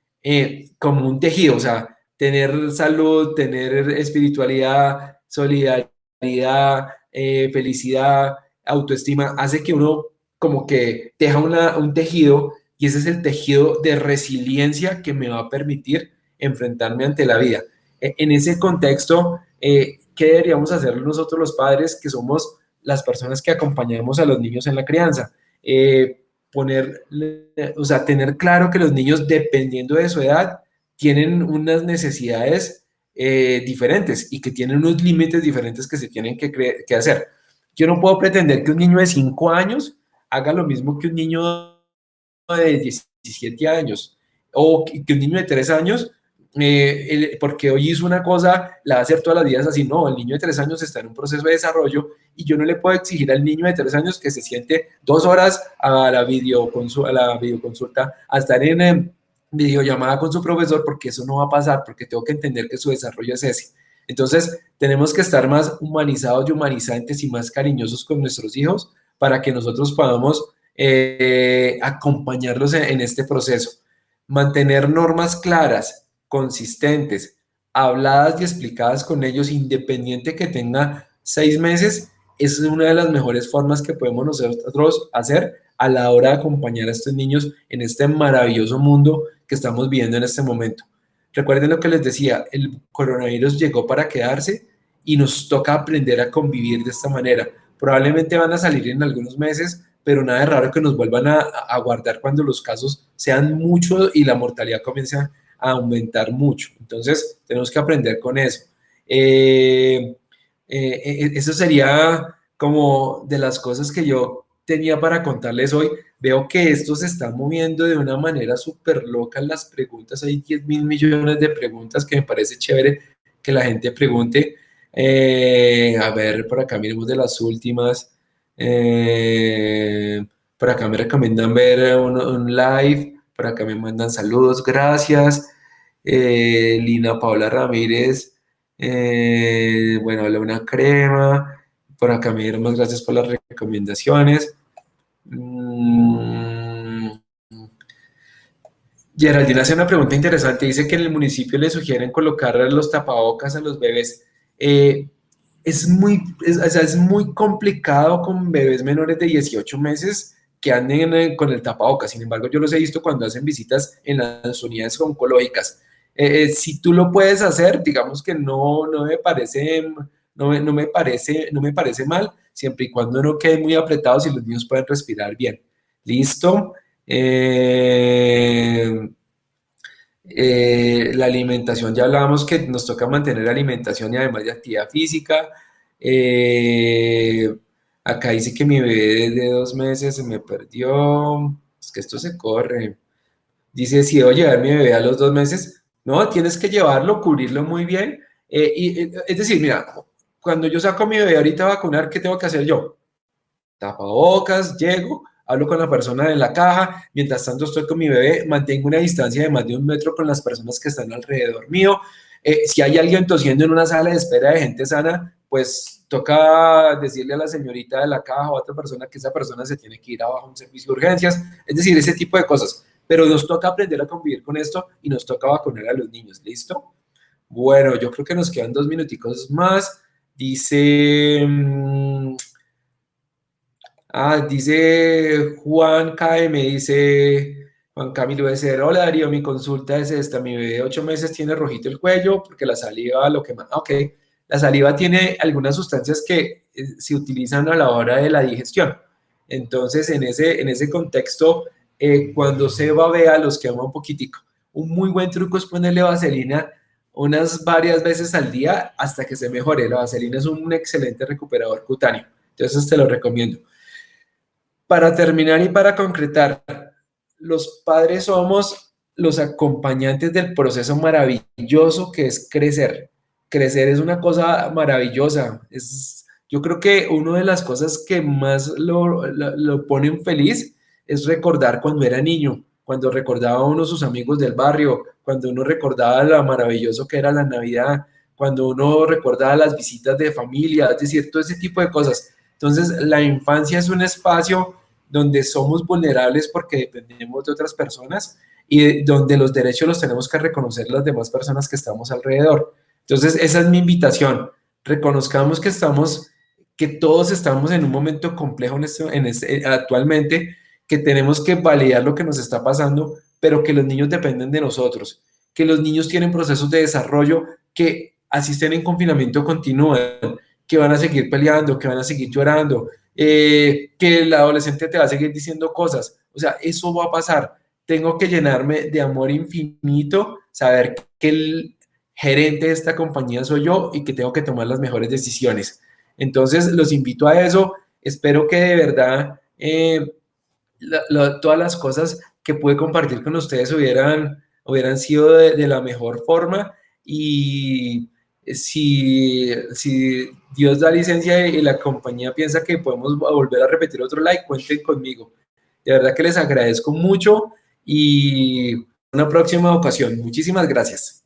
como un tejido, o sea, tener salud, tener espiritualidad, solidaridad, felicidad, autoestima, hace que uno como que teja un tejido, y ese es el tejido de resiliencia que me va a permitir enfrentarme ante la vida. En ese contexto, ¿qué deberíamos hacer nosotros los padres, que somos las personas que acompañamos a los niños en la crianza? O sea, tener claro que los niños, dependiendo de su edad, tienen unas necesidades diferentes, y que tienen unos límites diferentes que se tienen que hacer. Yo no puedo pretender que un niño de 5 años haga lo mismo que un niño de 17 años, o que un niño de 3 años porque hoy hizo una cosa, la va a hacer todas las días así. No, el niño de 3 años está en un proceso de desarrollo y yo no le puedo exigir al niño de 3 años que se siente 2 horas a la videoconsulta, a estar en videollamada con su profesor, porque eso no va a pasar, porque tengo que entender que su desarrollo es ese. Entonces, tenemos que estar más humanizados y humanizantes y más cariñosos con nuestros hijos para que nosotros podamos acompañarlos en este proceso. Mantener normas claras, consistentes, habladas y explicadas con ellos, independiente que tenga 6 meses, es una de las mejores formas que podemos nosotros hacer a la hora de acompañar a estos niños en este maravilloso mundo que estamos viviendo en este momento. Recuerden lo que les decía, el coronavirus llegó para quedarse y nos toca aprender a convivir de esta manera. Probablemente van a salir en algunos meses, pero nada de raro que nos vuelvan a guardar cuando los casos sean muchos y la mortalidad comience a aumentar mucho. Entonces, tenemos que aprender con eso. Eso sería como de las cosas que yo tenía para contarles hoy. Veo que esto se está moviendo de una manera súper loca en las preguntas. Hay 10.000 millones de preguntas que me parece chévere que la gente pregunte. A ver, por acá miremos de las últimas. Eh, por acá me recomiendan ver un live. Por acá me mandan saludos, gracias. Lina Paula Ramírez. Bueno, una crema. Por acá me dieron más gracias por las recomendaciones. Geraldine hace una pregunta interesante. Dice que en el municipio le sugieren colocar los tapabocas a los bebés. O sea, es muy complicado con bebés menores de 18 meses que anden con el tapabocas. Sin embargo, yo los he visto cuando hacen visitas en las unidades oncológicas. Si tú lo puedes hacer, digamos que no me parece, no me parece mal, siempre y cuando no queden muy apretados y los niños pueden respirar bien. ¿Listo? La alimentación, ya hablábamos que nos toca mantener alimentación y además de actividad física. Eh, Acá dice que mi bebé de 2 meses se me perdió. Es que esto se corre. Dice, si debo llevar mi bebé a los 2 meses. No, tienes que llevarlo, cubrirlo muy bien. Es decir, mira, cuando yo saco a mi bebé ahorita a vacunar, ¿qué tengo que hacer yo? Tapabocas, llego, hablo con la persona de la caja, mientras tanto estoy con mi bebé, mantengo una distancia de más de 1 metro con las personas que están alrededor mío. Si hay alguien tosiendo en una sala de espera de gente sana, pues toca decirle a la señorita de la caja o a otra persona que esa persona se tiene que ir abajo a un servicio de urgencias, es decir, ese tipo de cosas. Pero nos toca aprender a convivir con esto y nos toca vacunar a los niños, ¿listo? Bueno, yo creo que nos quedan 2 minuticos más. Dice... dice Juan KM, dice Juan Camilo Becer, hola Darío, mi consulta es esta, mi bebé de 8 meses tiene rojito el cuello porque la saliva lo que más, ok, la saliva tiene algunas sustancias que se utilizan a la hora de la digestión, entonces en ese contexto, cuando se babea los quema un poquitico, un muy buen truco es ponerle vaselina unas varias veces al día hasta que se mejore, la vaselina es un excelente recuperador cutáneo, entonces te lo recomiendo. Para terminar y para concretar, los padres somos los acompañantes del proceso maravilloso que es crecer. Crecer es una cosa maravillosa. Yo creo que una de las cosas que más lo ponen feliz es recordar cuando era niño, cuando recordaba a uno de sus amigos del barrio, cuando uno recordaba lo maravilloso que era la Navidad, cuando uno recordaba las visitas de familia, es decir, todo ese tipo de cosas. Entonces, la infancia es un espacio donde somos vulnerables porque dependemos de otras personas y donde los derechos los tenemos que reconocer las demás personas que estamos alrededor. Entonces, esa es mi invitación. Reconozcamos que todos estamos en un momento complejo actualmente, que tenemos que validar lo que nos está pasando, pero que los niños dependen de nosotros, que los niños tienen procesos de desarrollo que así estén en confinamiento continúan, que van a seguir peleando, que van a seguir llorando, que el adolescente te va a seguir diciendo cosas. O sea, eso va a pasar. Tengo que llenarme de amor infinito, saber que el gerente de esta compañía soy yo y que tengo que tomar las mejores decisiones. Entonces, los invito a eso. Espero que de verdad todas las cosas que pude compartir con ustedes hubieran hubieran sido de la mejor forma. Y si Dios da licencia y la compañía piensa que podemos volver a repetir otro live, cuenten conmigo. De verdad que les agradezco mucho y una próxima ocasión. Muchísimas gracias.